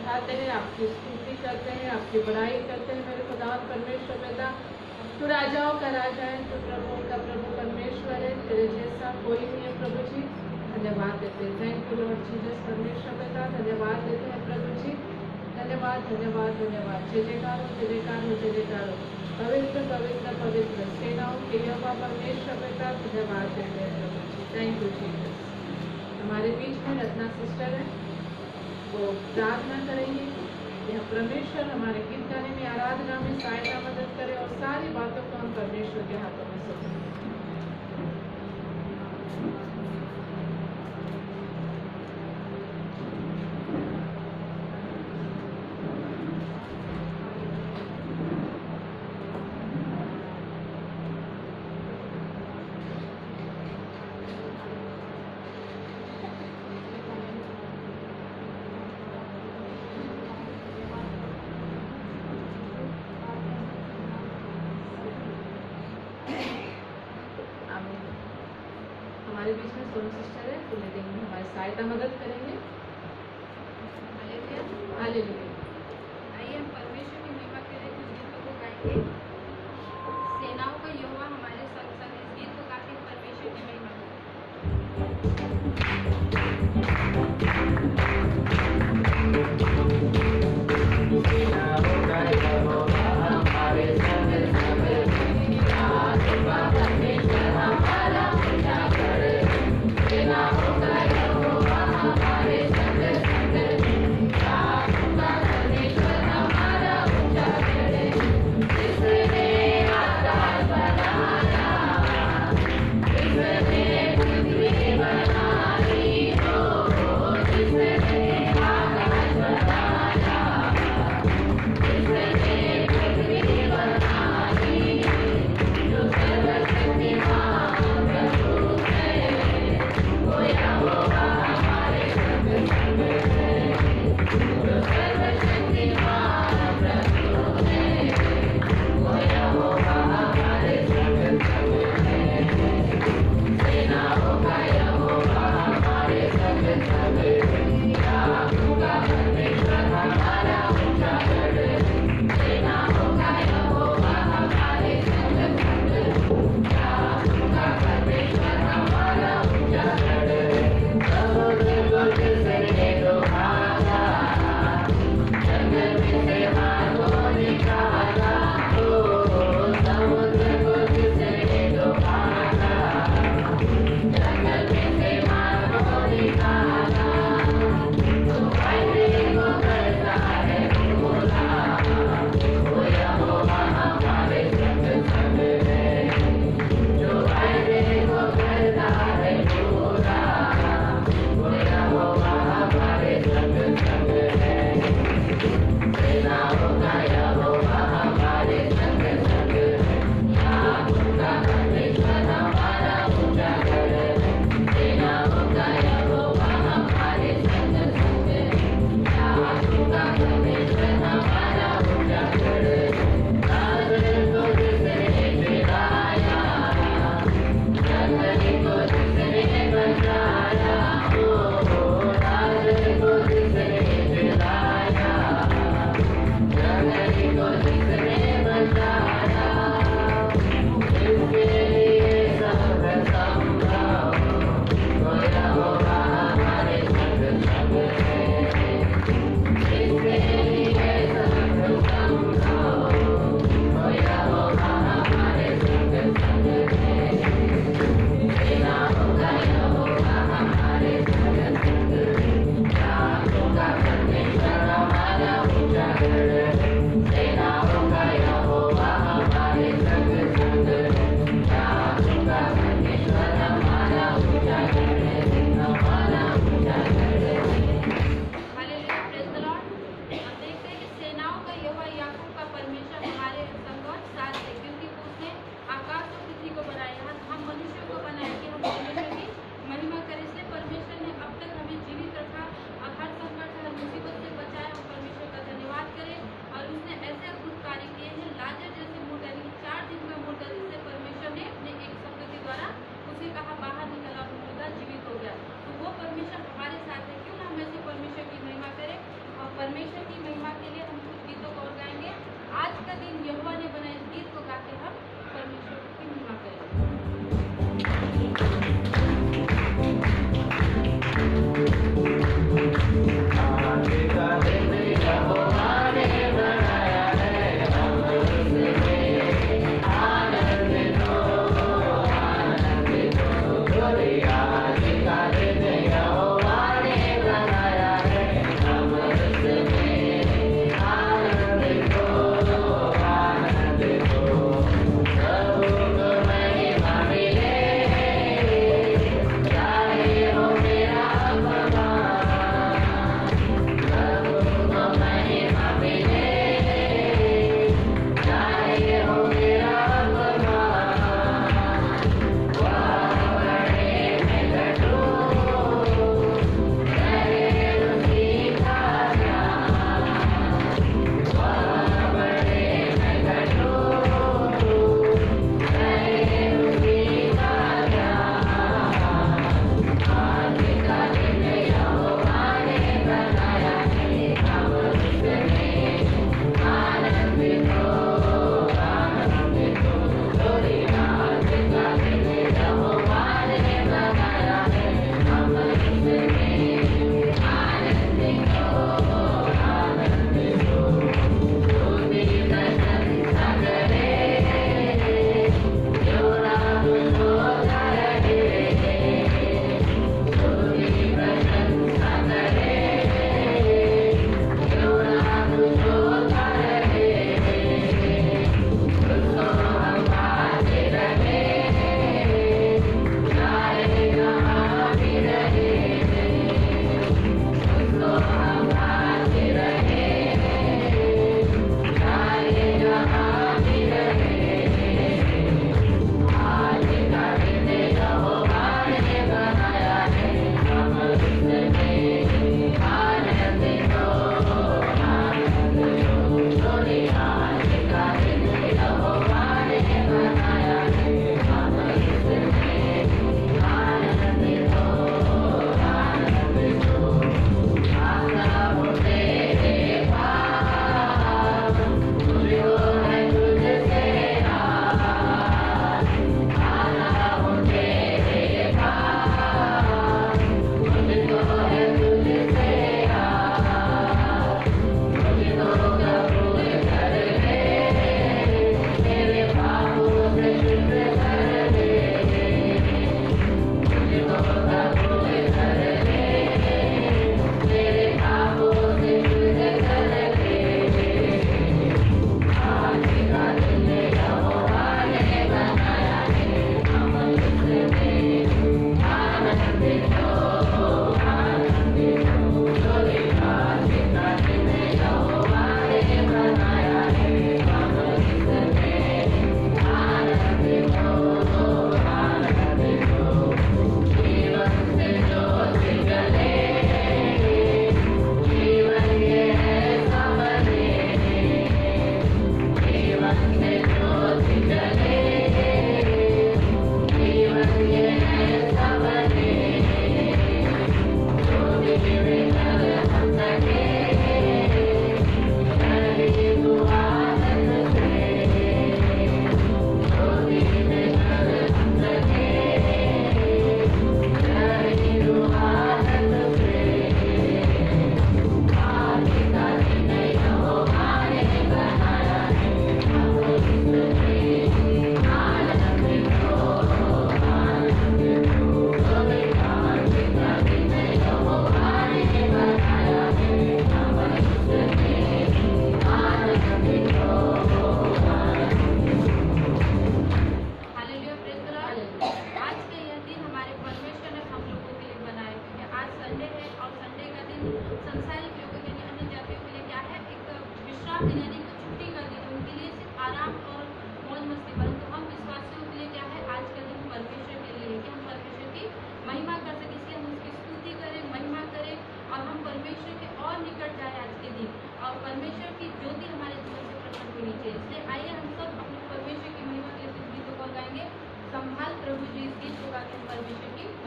उठाते हैं, आपकी स्तुति करते हैं, आपकी बड़ाई करते हैं मेरे खुदा परमेश्वर पिता। तू राजाओं का राजा है, तू प्रभुओं का प्रभु परमेश्वर है, तेरे जैसा कोई नहीं है प्रभु जी। धन्यवाद देते हैं, थैंक यू लॉर्ड जीसस परमेश्वर पिता। धन्यवाद देते हैं प्रभु जी, धन्यवाद धन्यवाद धन्यवाद। जय जयकार हो, जय जयकार हो, जय जयकार हो। पवित्र पवित्र पवित्र सेनाओं के यहोवा परमेश्वर पिता, धन्यवाद देते हैं प्रभु जी, थैंक यू जीसस। हमारे बीच में रत्ना सिस्टर है, वो प्रार्थना करेंगे। यह परमेश्वर हमारे गीत गाने में, आराधना में सहायता मदद करे और सारी बातों को हम परमेश्वर के हाथों में सौंपें। हमारे बीच में सोनू सिस्टर है, तो लीडिंग में हमारी सहायता मदद करेंगे। हालेलुया। आइए हम परमेश्वर की महिमा के लिए कुछ गीतों को गाएंगे। सेनाओं का यहोवा हमारे संग संग, इस गीत को गा के परमेश्वर की महिमा Israel परमेश्वर की महिमा के लिए हम कुछ गीतों को और गाएंगे। आज का दिन यहोवा ने बनाया, इस गीत को गा के हम परमेश्वर की महिमा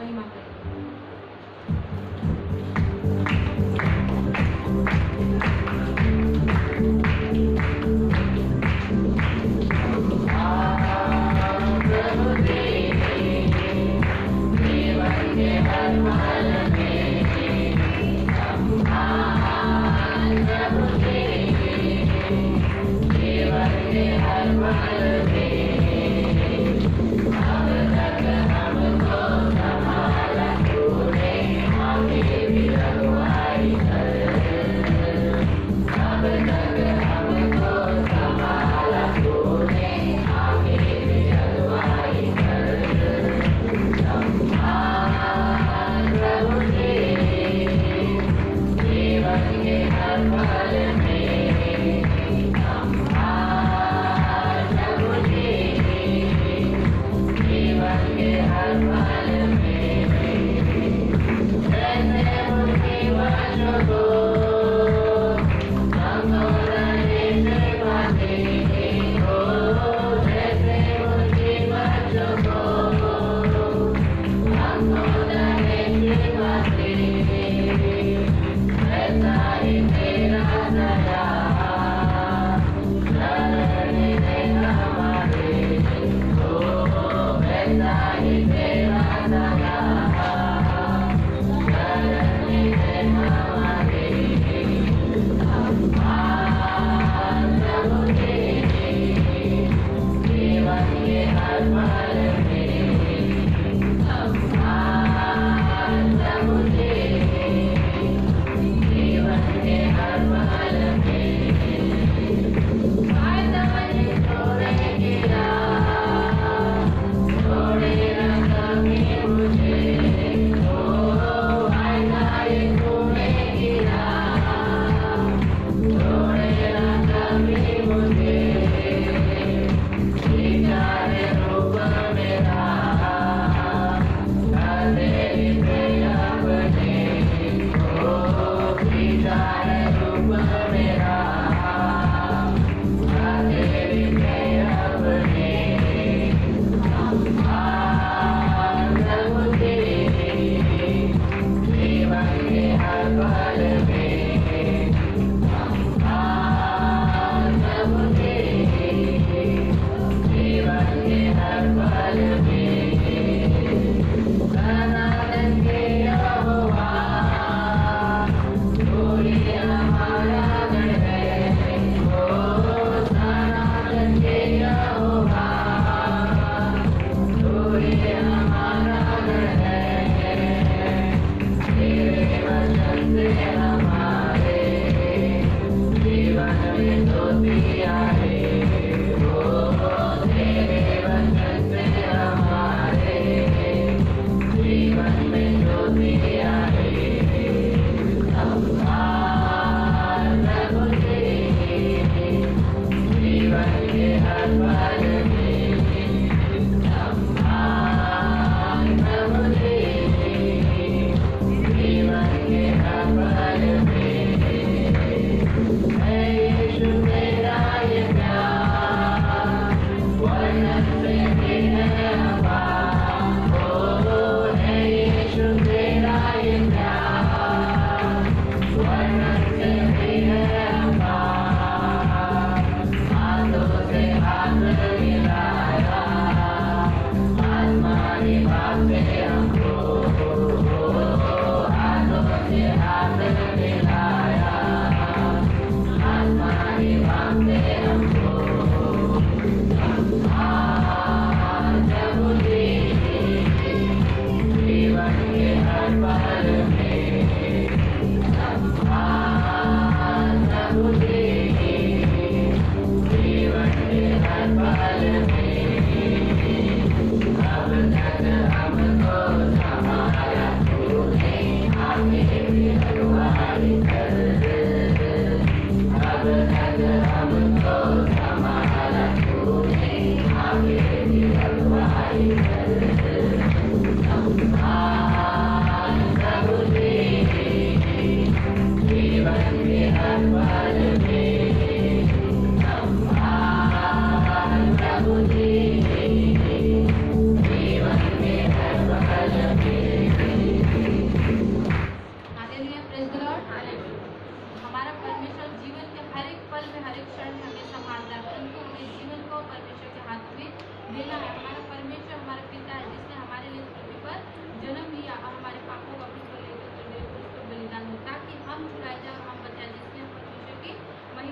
महिमा करें। महिमा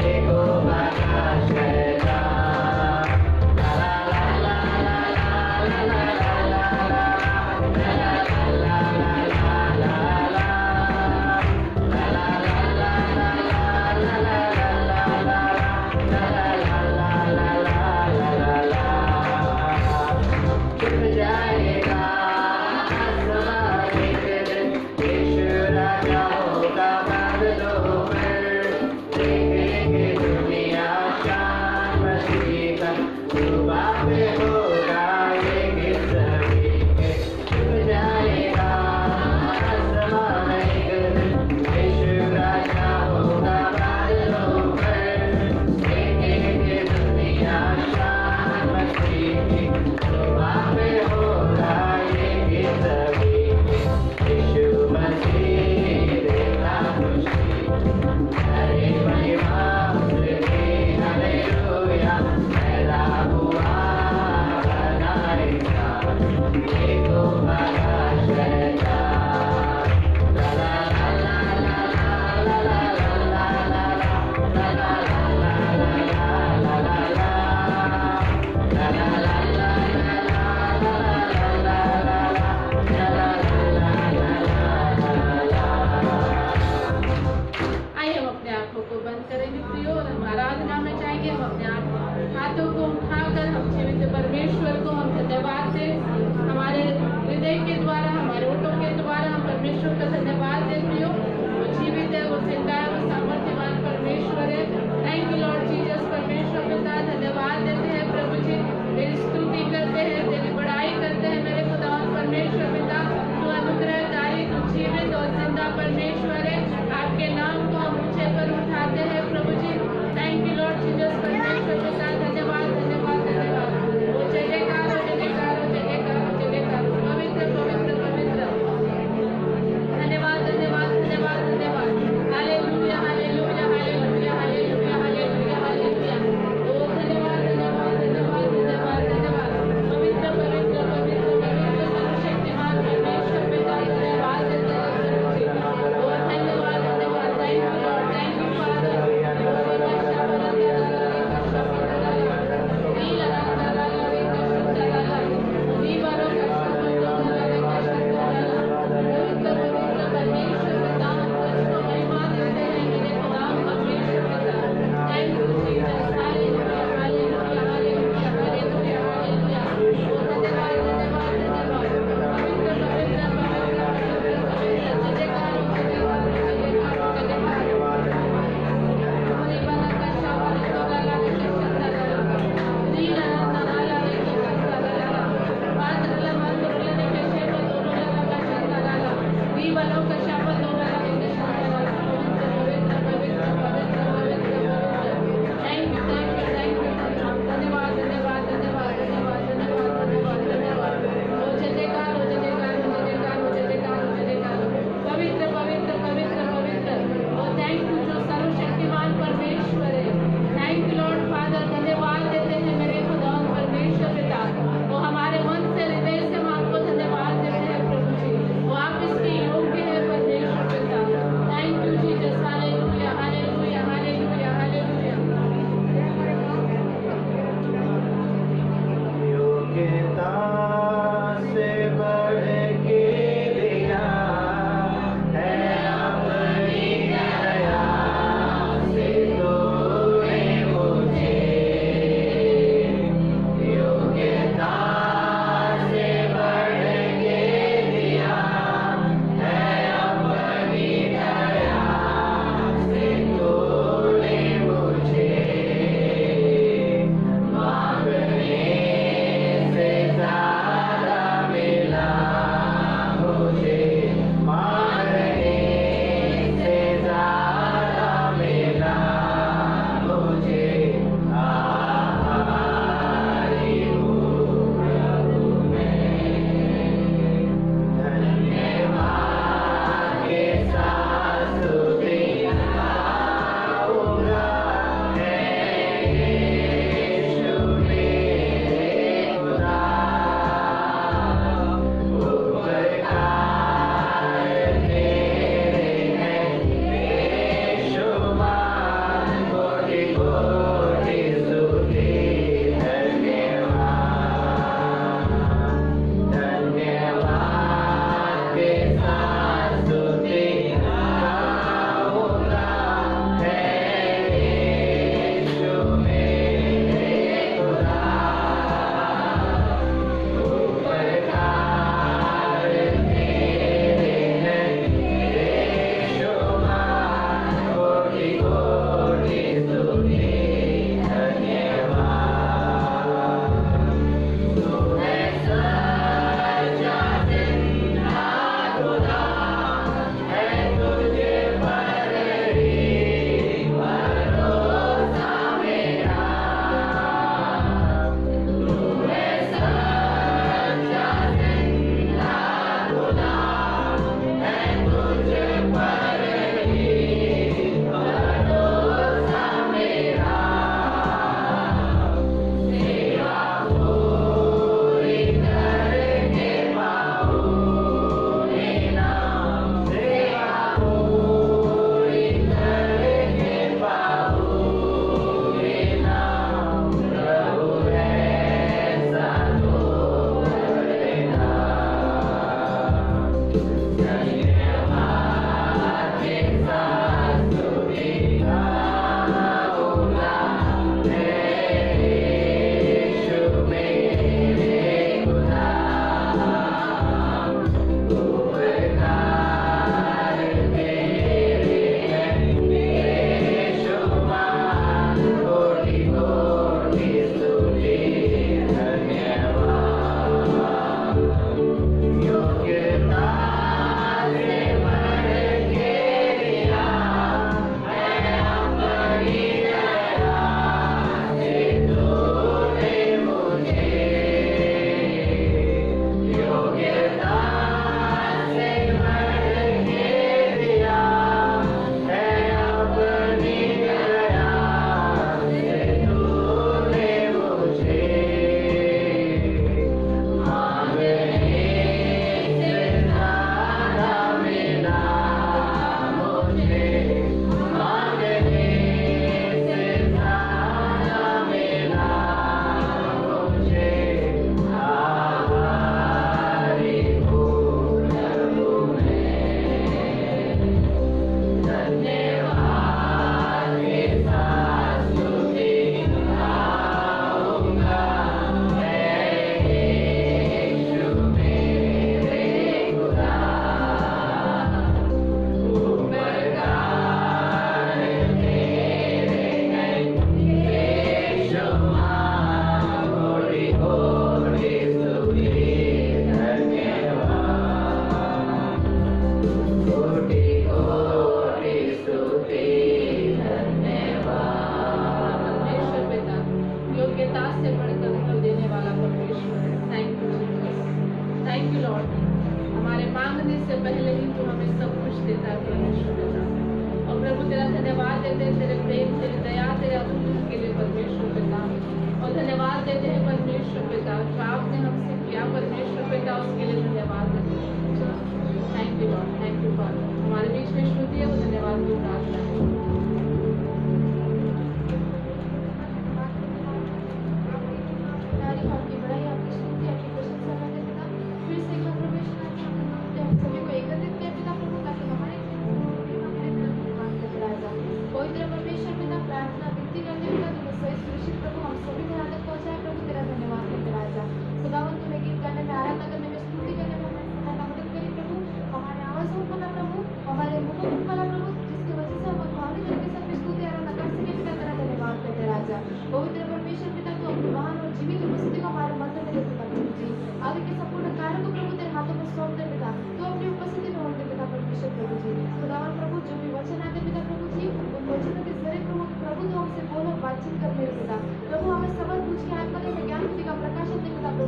देखेंगे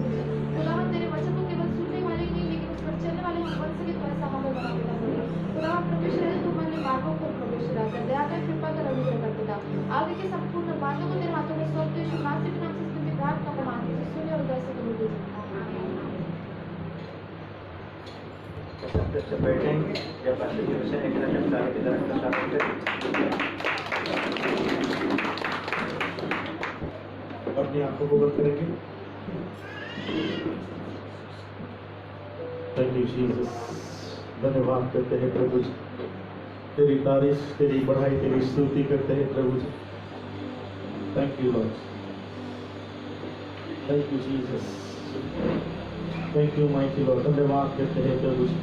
मुझे खुदावन तेरे वचन को केवल सुनने वाले ही नहीं लेकिन उस पर चलने वाले हम बन सके तो ऐसा हमें बना देना पड़ेगा। खुदावन प्रवेश है तो मैंने मार्गों को प्रवेश करा कर दया कर कृपा कर अनुग्रह कर देना। आगे के संपूर्ण मार्गों को तेरे हाथों में सौंपते यीशु मसीह के नाम से स्तुति प्रार्थना को मांगते हैं सुने और दया से कबूल कीजिए। सबसे से बैठेंगे जब पास की विषय एक रकम सारे की तरफ का शामिल करें अपनी आंखों को बंद करेंगे। थैंक यू जीसस, धन्यवाद करते हैं प्रभु जी, तेरी तारीफ तेरी बढ़ाई तेरी स्तुति करते हैं प्रभु जी। Thank you Lord, thank you Jesus, thank you mighty Lord, धन्यवाद करते हैं प्रभु जी।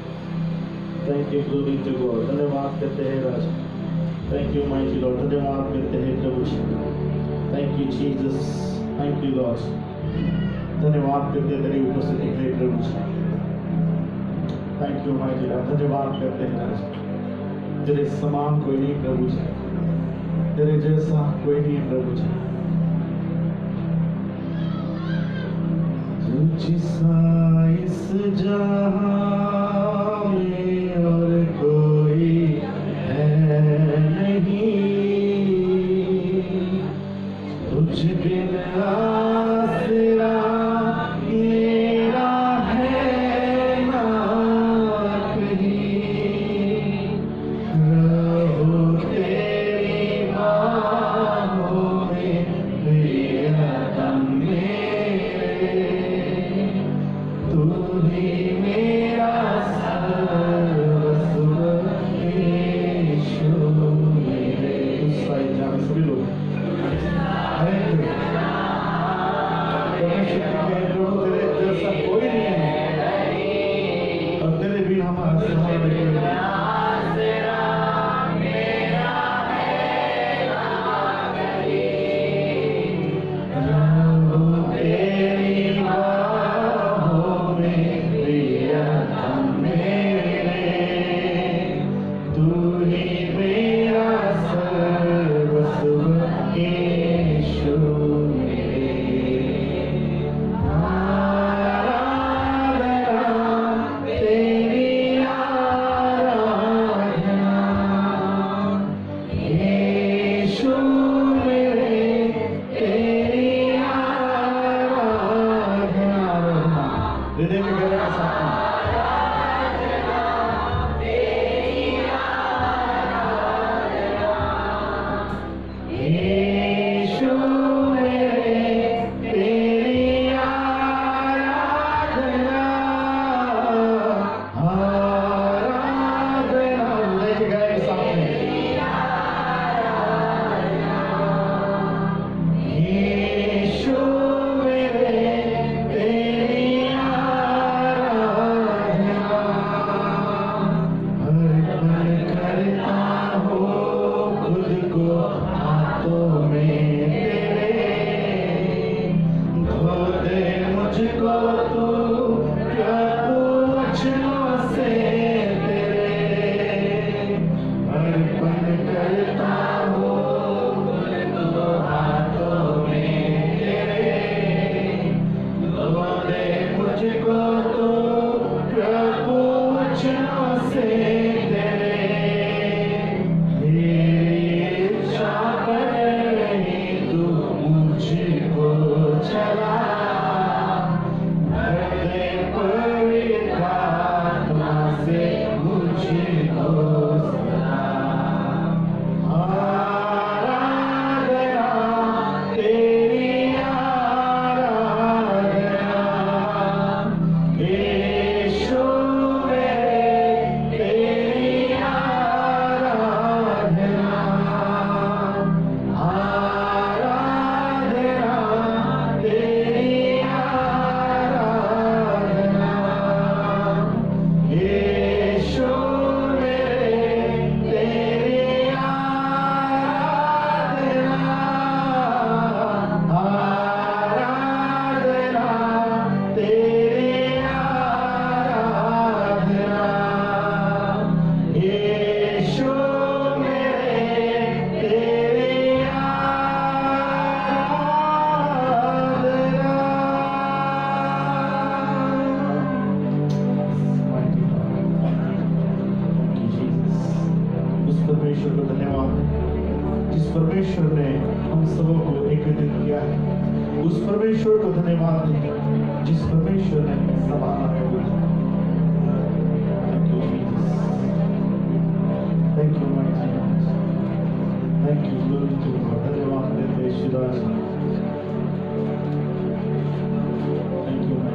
Thank you glory to God, धन्यवाद करते हैं राजा। थैंक यू माइटी लॉर्ड, धन्यवाद करते हैं प्रभु जी। Thank you Jesus, thank you Lord, धन्यवाद करते हैं तेरी उपस्थिति के लिए प्रभु जी। थैंक यू माइटी लॉर्ड, धन्यवाद करते हैं राजा। तेरे समान कोई नहीं प्रभु जी, तेरे जैसा कोई नहीं प्रभु जी। तुझसा इस जहां में और कोई है नहीं, तुझ बिन आसरा मेरा है ना कहीं। रहो तेरी बाहों में प्रियतम मेरे, तू ही मेरा सर्वस्व यीशु मेरे। उस साइड जाने सभी लोग परमेश्वर को धन्यवाद दें जिस परमेश्वर ने संभाला है। Thank you my Jesus, thank you glory to God. धन्यवाद देते हैं शिवराज, थैंक यू माय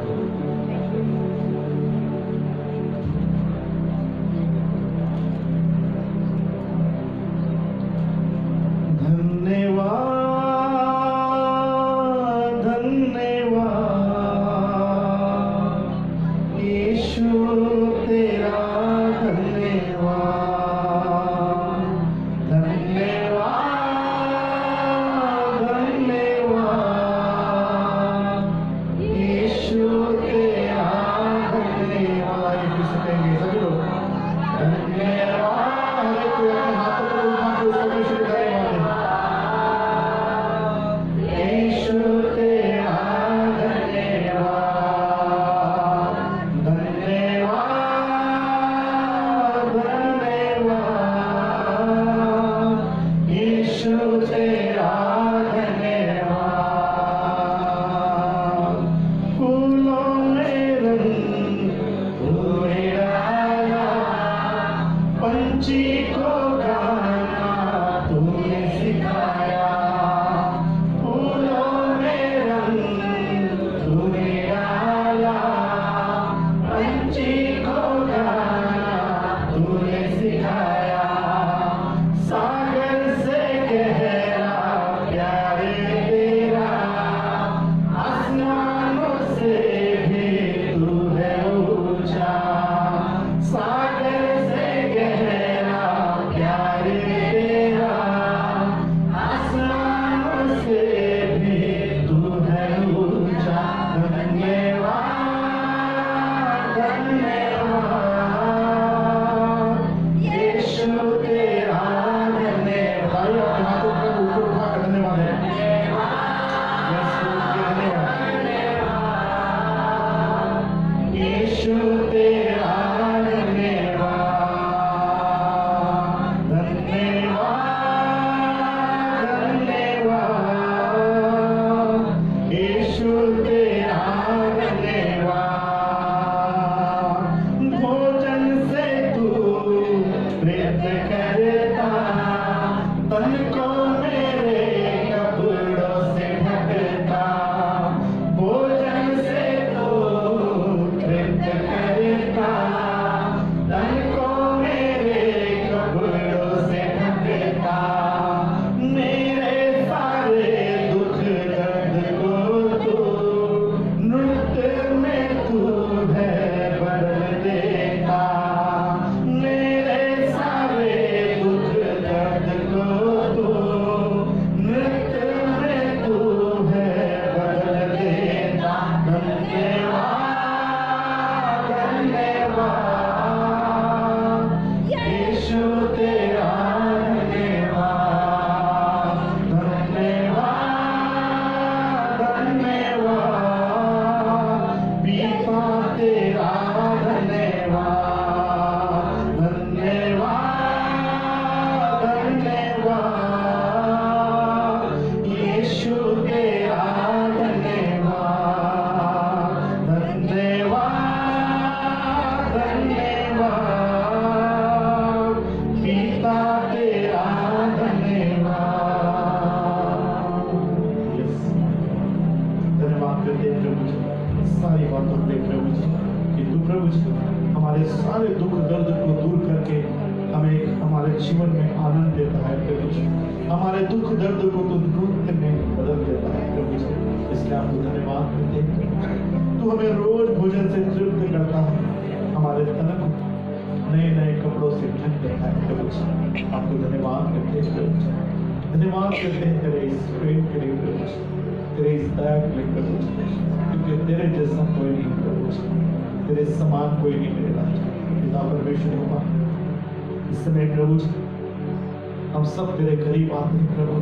हम सब तेरे करीब आते हैं प्रभु।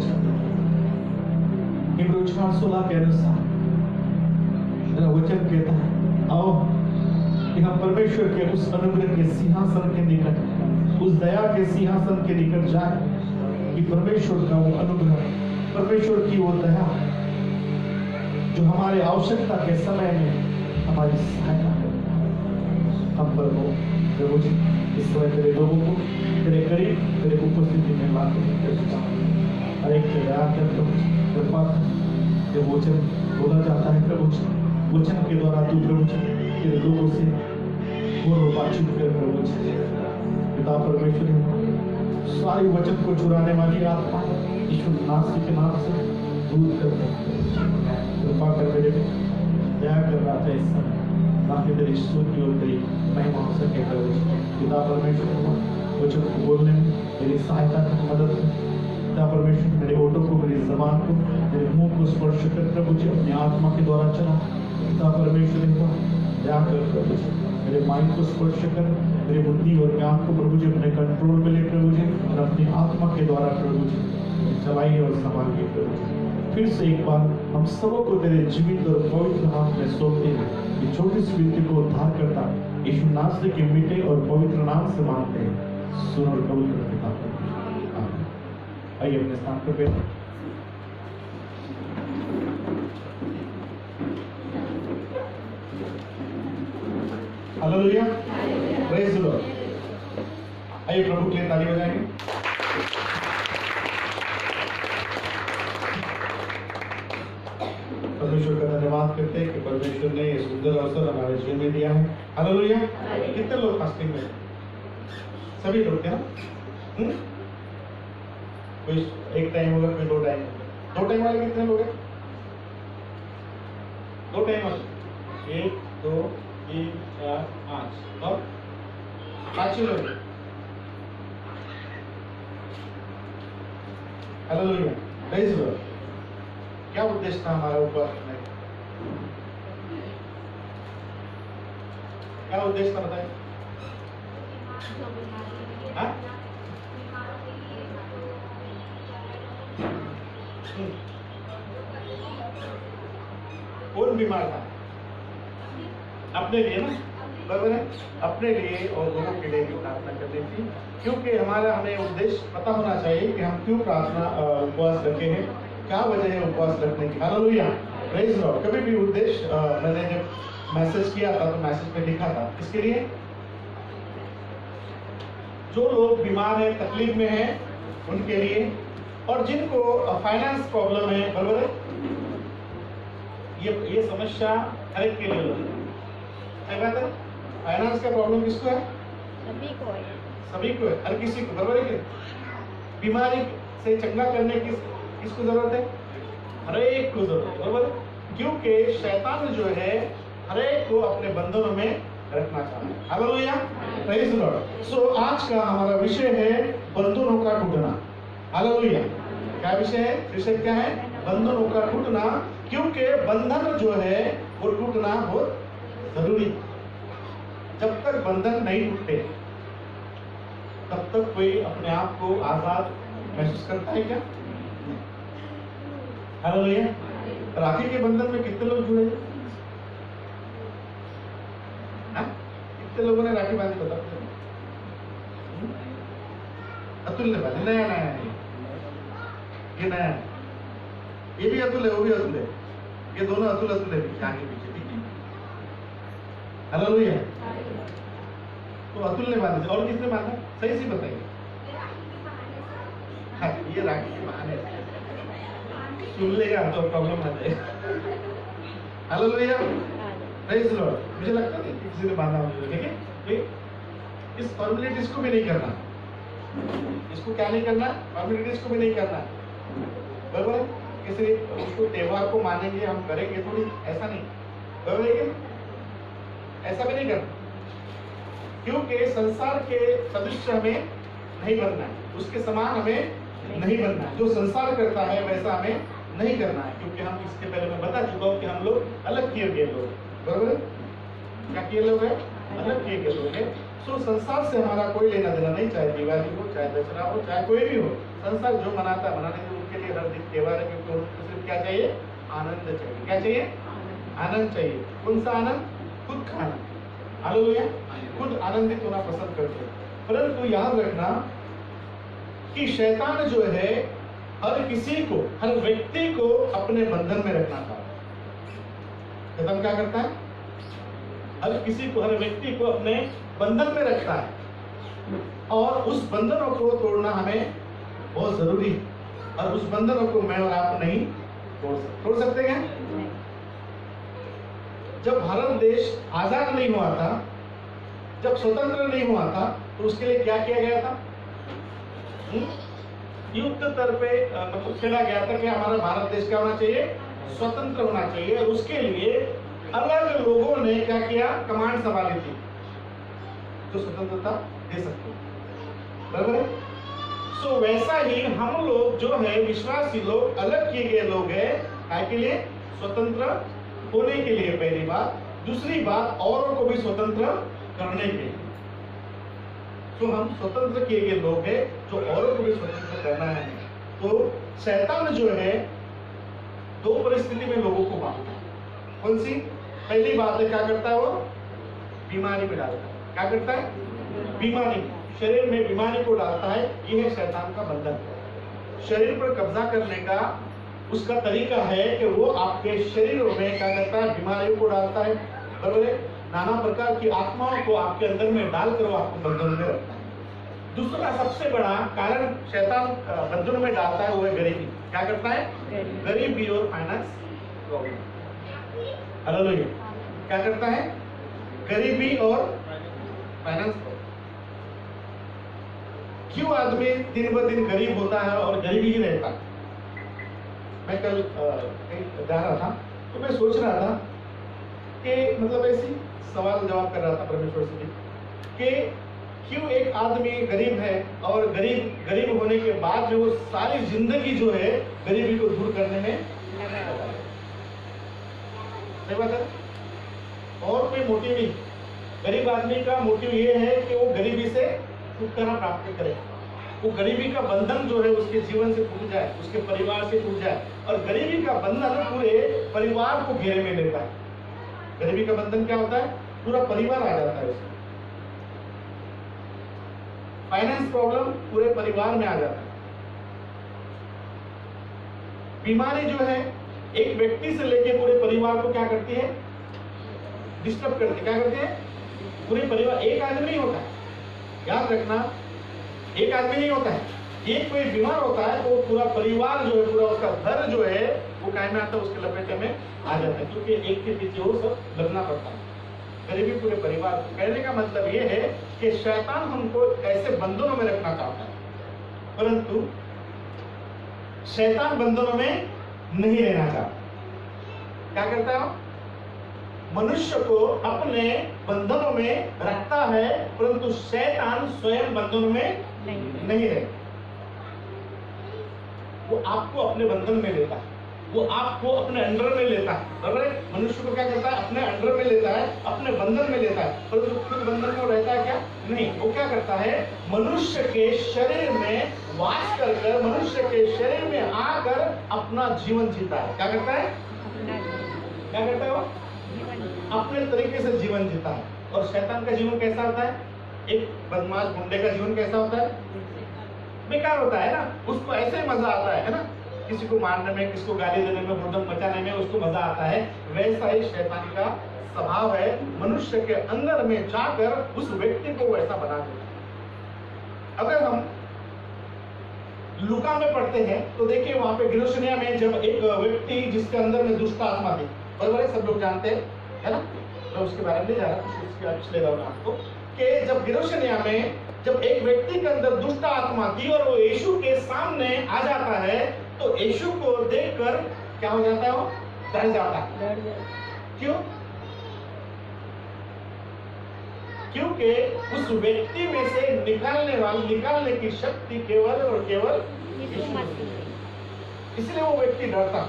इब्रानियों 4:16 के अनुसार तेरा वचन कहता है, आओ कि हम परमेश्वर के उस अनुग्रह के सिंहासन के निकट, उस दया के सिंहासन के निकट जाए कि परमेश्वर का वो अनुग्रह, परमेश्वर की वो दया जो हमारे आवश्यकता के समय में हमारी सहायता करेगा। हम पर हो प्रभु जी, इस समय तेरे लोगों को तेरे करीब तेरे उपस्थिति में लाते हर एक के दया कर प्रभु जी, कृपा कर। ये वचन बोला जाता है प्रभु जी, वचन के द्वारा तू प्रभु जी तेरे लोगों से पूर्ण बातचीत कर प्रभु जी। पिता परमेश्वर सारी वचन को चुराने वाली आत्मा यीशु नासरी के नाम से दूर कर दे। कृपा कर मेरे पे दया कर रहा था इस समय, ताकि तेरी स्तुति और तेरी महिमा हो सके प्रभु जी। पिता परमेश्वर वचन को बोलने में मेरी सहायता कर, मदद कर। पिता परमेश्वर मेरे होठों को, मेरी जबान को, मेरे मुंह को स्पर्श कर प्रभु जी, अपनी आत्मा के द्वारा चला। पिता परमेश्वर दया कर प्रभु जी, मेरे माइंड को स्पर्श कर, मेरी बुद्धि और ज्ञान को प्रभु जी अपने कंट्रोल में ले प्रभु जी, और अपनी आत्मा के द्वारा प्रभु जी चलाइए और संभालिए प्रभु जी। फिर से एक बार हम सबों को तेरे जीवित और पवित्र हाथ में सौंपते हैं। ये छोटी सी विनती को उद्धार करता यीशु नासरी के मीठे और पवित्र नाम से मांगते हैं, सुन और कबूल कर पिता परमेश्वर। आमीन। आइए अपने स्थान पर बैठे। Hallelujah, praise the Lord. आइए प्रभु के लिए ताली बजाएंगे। परमेश्वर का धन्यवाद करते हैं कि परमेश्वर ने ये सुंदर अवसर हमारे जीवन में दिया है। हालेलुया। कितने लोग फास्टिंग में? सभी लोग क्या? कोई एक टाइम होगा, कोई दो टाइम होगा। दो टाइम वाले कितने लोग हैं? दो टाइम वाले 1 2 3 4 5 और 5 ही लोग। Hallelujah, praise the Lord. क्या उद्देश्य था हमारा उपवास करने का? क्या उद्देश्य था बताइए? हाँ? कौन बीमार था? अपने लिए ना, बराबर है, अपने लिए और लोगों के लिए भी प्रार्थना करनी थी, क्योंकि हमें उद्देश्य पता होना चाहिए कि हम क्यों प्रार्थना उपवास रखे हैं, क्या वजह है उपवास रखने की। Hallelujah, praise the Lord. कभी भी उद्देश्य मैंने जब मैसेज किया था तो मैसेज में लिखा था, इसके लिए जो लोग बीमार हैं, तकलीफ में हैं, उनके लिए, और जिनको फाइनेंस प्रॉब्लम है, बराबर है, ये समस्या हर एक के लिए होती है। बात है, फाइनेंस का प्रॉब्लम किसको है? सभी को है, हर किसी को, बराबर है। बीमारी से चंगा करने की किसको जरूरत है? हर एक को जरूरत है, बराबर है। क्योंकि शैतान जो है हर एक को अपने बंधनों में रखना चाहता है। Hallelujah, praise the Lord. So आज का हमारा विषय है बंधनों का टूटना। हालेलुया, क्या विषय है? विषय क्या है? बंधनों का टूटना। क्योंकि बंधन जो है वो टूटना बहुत जरूरी। जब तक बंधन नहीं टूटते तब तक कोई अपने आप को आजाद महसूस करता है क्या? हालेलुया। राखी के बंधन में कितने लोग जुड़े? कितने लोगों ने राखी बांधी? बता। अतुल ने बांधी। नया नया है ये, नया है। ये भी अतुल है, वो भी अतुल है, ये दोनों अतुल अतुल है, आगे पीछे, ठीक है। हालेलुया। तो अतुल ने बांधी, और किसने बांधा? सही से बताइए। हाँ, ये राखी के बहाने सुन लेगा तो प्रॉब्लम आ जाएगा। Hallelujah, praise the Lord. मुझे लगता है कि किसी ने बांधा होगा, ठीक है। इस फॉर्मेलिटीज को भी नहीं करना, इसको क्या नहीं करना? फॉर्मेलिटीज को भी नहीं करना, बराबर है। किसी उसको त्योहार को मानेंगे, हम करेंगे थोड़ी, ऐसा नहीं, बराबर है। ऐसा भी नहीं करना, क्योंकि संसार के सदृश हमें नहीं बनना है, उसके समान हमें नहीं बनना है। जो संसार करता है वैसा हमें नहीं करना है, क्योंकि हम इसके पहले मैं बता चुका हूँ कि हम लोग अलग किए गए लोग, बराबर है। क्या किए लोग हैं? अलग किए गए लोग हैं। सो संसार से हमारा कोई लेना देना नहीं, चाहे दिवाली हो, चाहे दशहरा हो, चाहे कोई भी हो। संसार जो मनाता है मनाने के उनके लिए हर दिन त्योहार है, क्योंकि उनको सिर्फ क्या चाहिए? आनंद चाहिए। क्या चाहिए? आनंद चाहिए। कौन सा आनंद? खुद खाना। हालेलुया, खुद आनंदित होना पसंद करते हैं। परंतु याद रखना कि शैतान जो है हर किसी को, हर व्यक्ति को अपने बंधन में रखना चाहता है। शैतान क्या करता है? हर किसी को, हर व्यक्ति को अपने बंधन में रखता है, और उस बंधनों को तोड़ना हमें बहुत जरूरी है। और उस बंधनों को मैं और आप नहीं तोड़ सकते हैं। जब भारत देश आजाद नहीं हुआ था, जब स्वतंत्र नहीं हुआ था, तो उसके लिए क्या किया गया था? युद्ध स्तर पे मतलब खेला गया था कि हमारा भारत देश क्या होना चाहिए? स्वतंत्र होना चाहिए। और उसके लिए अलग लोगों ने क्या किया? कमांड संभाली थी जो स्वतंत्रता दे सकते, बराबर है? सो वैसा ही हम लोग जो है विश्वासी लोग, अलग किए गए लोग हैं, काय के लिए? स्वतंत्र होने के लिए, पहली बात। दूसरी बात, औरों को भी स्वतंत्र करने के लिए। तो हम स्वतंत्र किए गए लोग हैं जो औरों को भी स्वतंत्र करना है। तो शैतान जो है दो परिस्थिति में लोगों को बांटता है। कौन सी? पहली बात है, क्या करता है वो? बीमारी में डालता है। क्या करता है? बीमारी, शरीर में बीमारी को डालता है। यह है शैतान का बंधन। शरीर पर कब्जा करने का उसका तरीका है कि वो आपके शरीरों में क्या करता है? बीमारियों को डालता है, बराबर है? नाना प्रकार की आत्माओं को आपके अंदर में डालकर वो आपको बंधन में रखता है। दूसरा सबसे बड़ा कारण शैतान बंधन में डालता है, वो है गरीबी। क्या करता है? गरीबी और फाइनेंस प्रॉब्लम। हालेलुया। क्या करता है? गरीबी और फाइनेंस प्रॉब्लम। क्यों आदमी दिन ब दिन गरीब होता है और गरीबी ही रहता है? मैं कल कहीं जा रहा था तो मैं सोच रहा था कि मतलब ऐसी सवाल जवाब कर रहा था परमेश्वर से कि क्यों एक आदमी गरीब है और गरीब होने के बाद जो सारी जिंदगी जो है गरीबी को दूर करने में लगा। सही बात है? और कोई मोटिव नहीं। गरीब आदमी का मोटिव ये है कि वो गरीबी से छुटकारा प्राप्त करे, वो गरीबी का बंधन जो है उसके जीवन से टूट जाए, उसके परिवार से टूट जाए। और गरीबी का बंधन पूरे परिवार को घेरे में लेता है। गरीबी का बंधन क्या होता है? पूरा परिवार आ जाता है उसमें। फाइनेंस प्रॉब्लम पूरे परिवार में आ जाता है। बीमारी जो है एक व्यक्ति से लेकर पूरे परिवार को क्या करती है? डिस्टर्ब करती है। क्या करती है? पूरे परिवार। एक आदमी नहीं होता है, याद रखना, एक आदमी नहीं होता है। एक कोई बीमार होता है तो पूरा परिवार जो है, पूरा उसका घर जो है वो काय में आता है, उसके लपेटे में आ जाता है, क्योंकि एक के पीछे वो सब लगना पड़ता है। गरीबी पूरे परिवार को। कहने का मतलब ये है कि शैतान हमको ऐसे बंधनों में रखना चाहता है, परंतु शैतान बंधनों में नहीं रहना चाहता। क्या करता है? मनुष्य को अपने बंधनों में रखता है, परंतु शैतान स्वयं बंधनों में नहीं रहता। वो आपको अपने बंधन में लेता है, वो आपको अपने अंडर में लेता है, बराबर है? मनुष्य को क्या करता है? अपने अंडर में लेता है, अपने बंधन में लेता है, परंतु खुद बंधन में रहता है क्या? नहीं। वो क्या करता है? मनुष्य के शरीर में वास कर मनुष्य के शरीर में आकर अपना जीवन जीता है। क्या करता है? क्या करता है वो? अपने तरीके से जीवन जीता है। और शैतान का जीवन कैसा होता है? एक बदमाश गुंडे का जीवन कैसा होता है? बेकार होता है ना। उसको ऐसे मजा आता है ना, किसी को मारने में, किसी को गाली देने में, हुड़दंग मचाने में उसको मजा आता है। वैसा ही शैतान का स्वभाव है, मनुष्य के अंदर में जाकर उस व्यक्ति को वैसा बना देता। अगर हम लूका में पढ़ते हैं तो देखिए वहां पे गिरोशनिया में जब एक व्यक्ति जिसके अंदर में दुष्ट आत्मा थी, बराबर है? सब लोग जानते हैं, है ना? मैं उसके बारे में नहीं जा रहा, पिछले बार आपको कि जब गिरोशनिया में जब एक व्यक्ति के अंदर दुष्ट आत्मा थी और वो यीशु के सामने आ जाता है, तो यीशु को देखकर क्या हो जाता है? वो डर जाता है। क्यों? क्योंकि उस व्यक्ति में से निकालने की शक्ति केवल और केवल यीशु मसीह। इसलिए वो व्यक्ति डरता।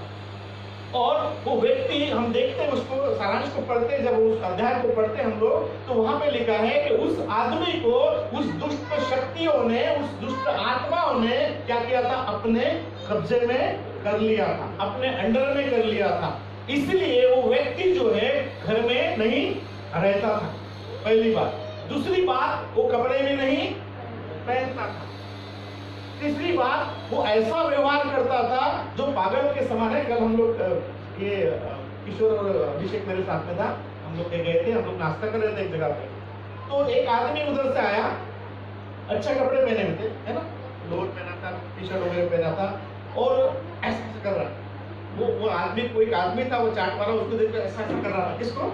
और वो व्यक्ति, हम देखते हैं उसको, सारांश को पढ़ते, जब उस अध्याय को पढ़ते हम लोग, तो वहां पे लिखा है कि उस आदमी को उस दुष्ट शक्तियों ने, उस दुष्ट आत्माओं ने क्या किया था? अपने कब्जे में कर लिया था, अपने अंडर में कर लिया था। इसलिए वो व्यक्ति जो है घर में नहीं रहता था, पहली बात। दूसरी बात, वो कपड़े भी नहीं पहनता था। तीसरी बात, वो ऐसा व्यवहार करता था जो पागल के समान है। कल हम लोग ये किशोर और अभिषेक मेरे साथ में था, हम लोग गए थे, हम लोग नाश्ता कर रहे थे एक जगह पे, तो एक आदमी उधर से आया, अच्छा कपड़े पहने हुए थे, है ना, लोअर पहना था, टी शर्ट वगैरह पहना था, और ऐसा कर रहा, वो आदमी, कोई आदमी था वो चाट वाला, उसको देख कर ऐसा कर रहा था। किसको?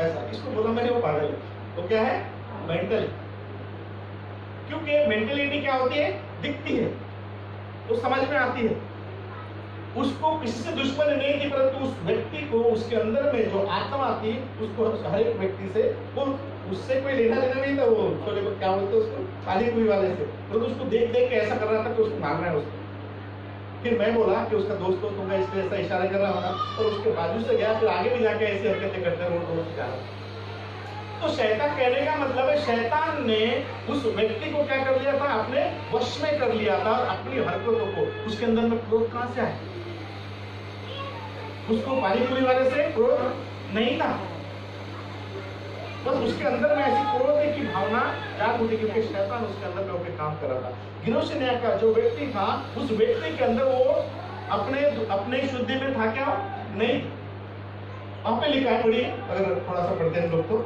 ऐसा। इसको बोला मैंने वो पागल है। वो क्या है? मेंटल। क्योंकि मेंटलिटी क्या होती है? दिखती है, वो समझ में आती है। उसको किसी से दुश्मनी नहीं थी, परंतु उस व्यक्ति को, उसके अंदर में जो आत्मा थी, उसको हर एक व्यक्ति से, वो उससे कोई लेना देना नहीं था। वो छोले को क्या बोलते उसको, पानी पूरी वाले से, परंतु उसको देख देख के ऐसा कर रहा था कि उसको मारना है उसको। फिर मैं बोला कि उसका दोस्त होगा इसलिए ऐसा इशारा कर रहा होगा, और उसके बाजू से गया, फिर आगे भी जाके ऐसी हरकतें करते हैं रोड जा रहा। तो शैतान कहने का मतलब है, शैतान ने उस व्यक्ति को क्या कर लिया था? अपने वश में कर लिया था, और अपनी हरकतों को, उसके अंदर में क्रोध कहां से आया? उसको पानी पूरी वाले से क्रोध नहीं था, बस उसके अंदर में ऐसी क्रोध की भावना जाग उठी, क्योंकि शैतान उसके अंदर में होकर काम कर रहा था। गिनोशिनिया का जो व्यक्ति था, उस व्यक्ति के अंदर वो अपने शुद्धि में था क्या? नहीं। वहां पे लिखा है, पढ़िए, अगर थोड़ा सा पढ़ते हैं लोग तो,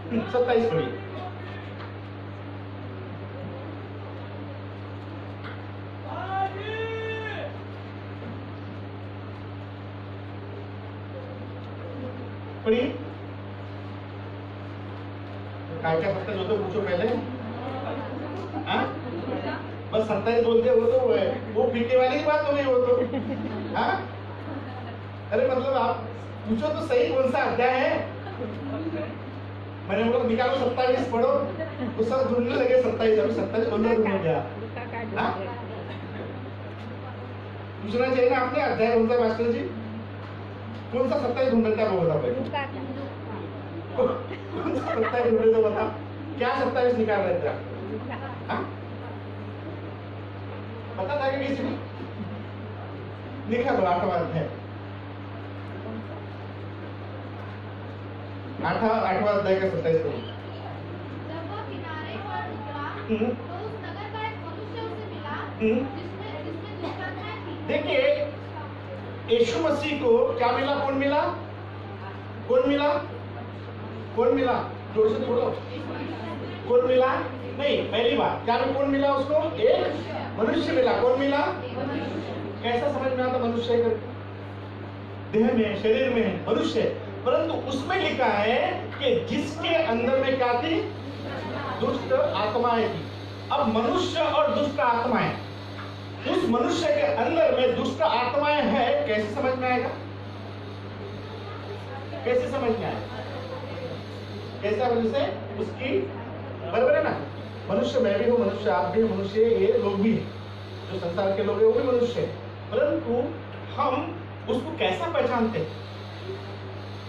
Hmm. 27 पढ़िए। पढ़िए। क्या सकते हो तो पूछो पहले। हाँ? बस 27 बोलते हो तो वो पीके वाली बात हो गई वो तो। हाँ? अरे मतलब आप पूछो तो सही, कौन सा अध्याय है? मैंने बोला निकालो 27 पढ़ो, वो सब ढूंढने लगे 27, अभी 27 15 ढूंढ गया। हाँ? पूछना चाहिए ना आपने, अध्याय कौन सा मास्टर जी? कौन सा 27 ढूंढ रहे थे वो बताओ पहले। कौन सा 27 ढूंढ रहे थे बताओ, क्या 27 निकाल रहे थे आप? हाँ? पता था कि किसी को? निकालो 8वां अध्याय, 8वां अध्याय का 27 पढ़ो। जब वो किनारे पर उतरा, तो उस नगर का एक मनुष्य उसे मिला, जिसमें दुष्टात्माएं थीं। देखिए, यीशु मसीह को क्या मिला? कौन मिला? कौन मिला? कौन मिला? जोर से बोलो। कौन मिला? नहीं, पहली बात क्या में कौन मिला उसको? एक मनुष्य मिला। कौन मिला? कैसा समझ में आता मनुष्य? देह में, शरीर में मनुष्य, परंतु उसमें लिखा है कि जिसके अंदर में क्या थी? दुष्ट आत्माएं थी। अब मनुष्य और दुष्ट आत्माएं, उस मनुष्य के अंदर में दुष्ट आत्माएं हैं, कैसे समझ में आएगा? कैसे समझ में आएगा? कैसा? वजह से उसकी, बराबर है ना, मनुष्य मैं भी हूं, मनुष्य आप भी, मनुष्य ये लोग भी, जो संसार के लोग हैं वो भी मनुष्य है, परंतु हम उसको कैसा पहचानते?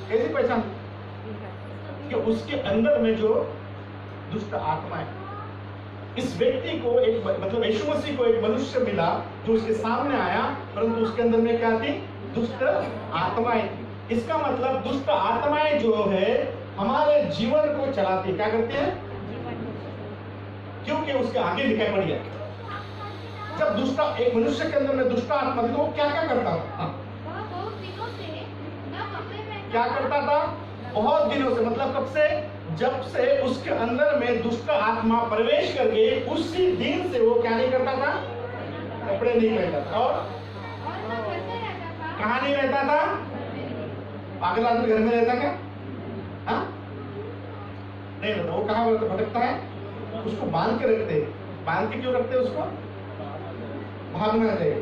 कैसे पहचानते? कि उसके अंदर में जो दुष्ट आत्मा है। इस व्यक्ति को एक, मतलब यीशु मसीह को एक मनुष्य मिला जो उसके सामने आया, परंतु उसके अंदर में क्या थी? दुष्ट आत्माएं थी। इसका मतलब दुष्ट आत्माएं जो है हमारे जीवन को चलाती, क्या करती है? क्योंकि उसके आगे लिखा पढ़िए, जब दुष्ट, एक मनुष्य के अंदर में दुष्ट आत्मा थी तो वो क्या क्या करता था? वह बहुत दिनों से न कपड़े पहनता क्या करता था? बहुत दिनों से, मतलब कब से? जब से उसके अंदर में दुष्ट आत्मा प्रवेश कर गई, उसी दिन से वो क्या नहीं करता था? कपड़े नहीं पहनता था। और वह घर में रहता था। कहाँ नहीं रहता था? पागल आदमी घर में रहता क्या? हाँ? नहीं रहता। वो कहाँ भटकता है? उसको बांध के रखते। बांध के क्यों रखते हैं उसको? भागना चाहिए,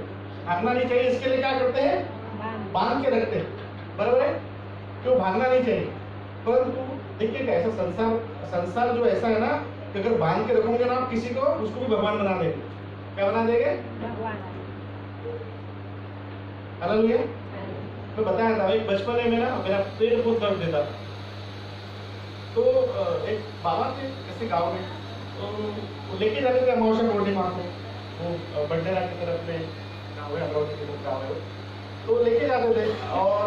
भागना नहीं चाहिए, इसके लिए क्या करते हैं? बांध के रखते हैं, बराबर है? क्यों भागना नहीं चाहिए? परंतु देखिए ऐसा संसार जो ऐसा है ना, कि अगर बांध के रखोगे ना आप किसी को, उसको भी भगवान बना देंगे। क्या बना देंगे? हालेलुया। मैं बताया था एक बचपन में ना मेरा पेट बहुत दर्द देता था, तो एक बाबा थे ऐसे गाँव में, तो लेके जाते थे अमावस्या पूर्णिमा को, वो बंडेरा की तरफ में गाँव है, अमरावती की तरफ गाँव है, तो लेके जाते थे। और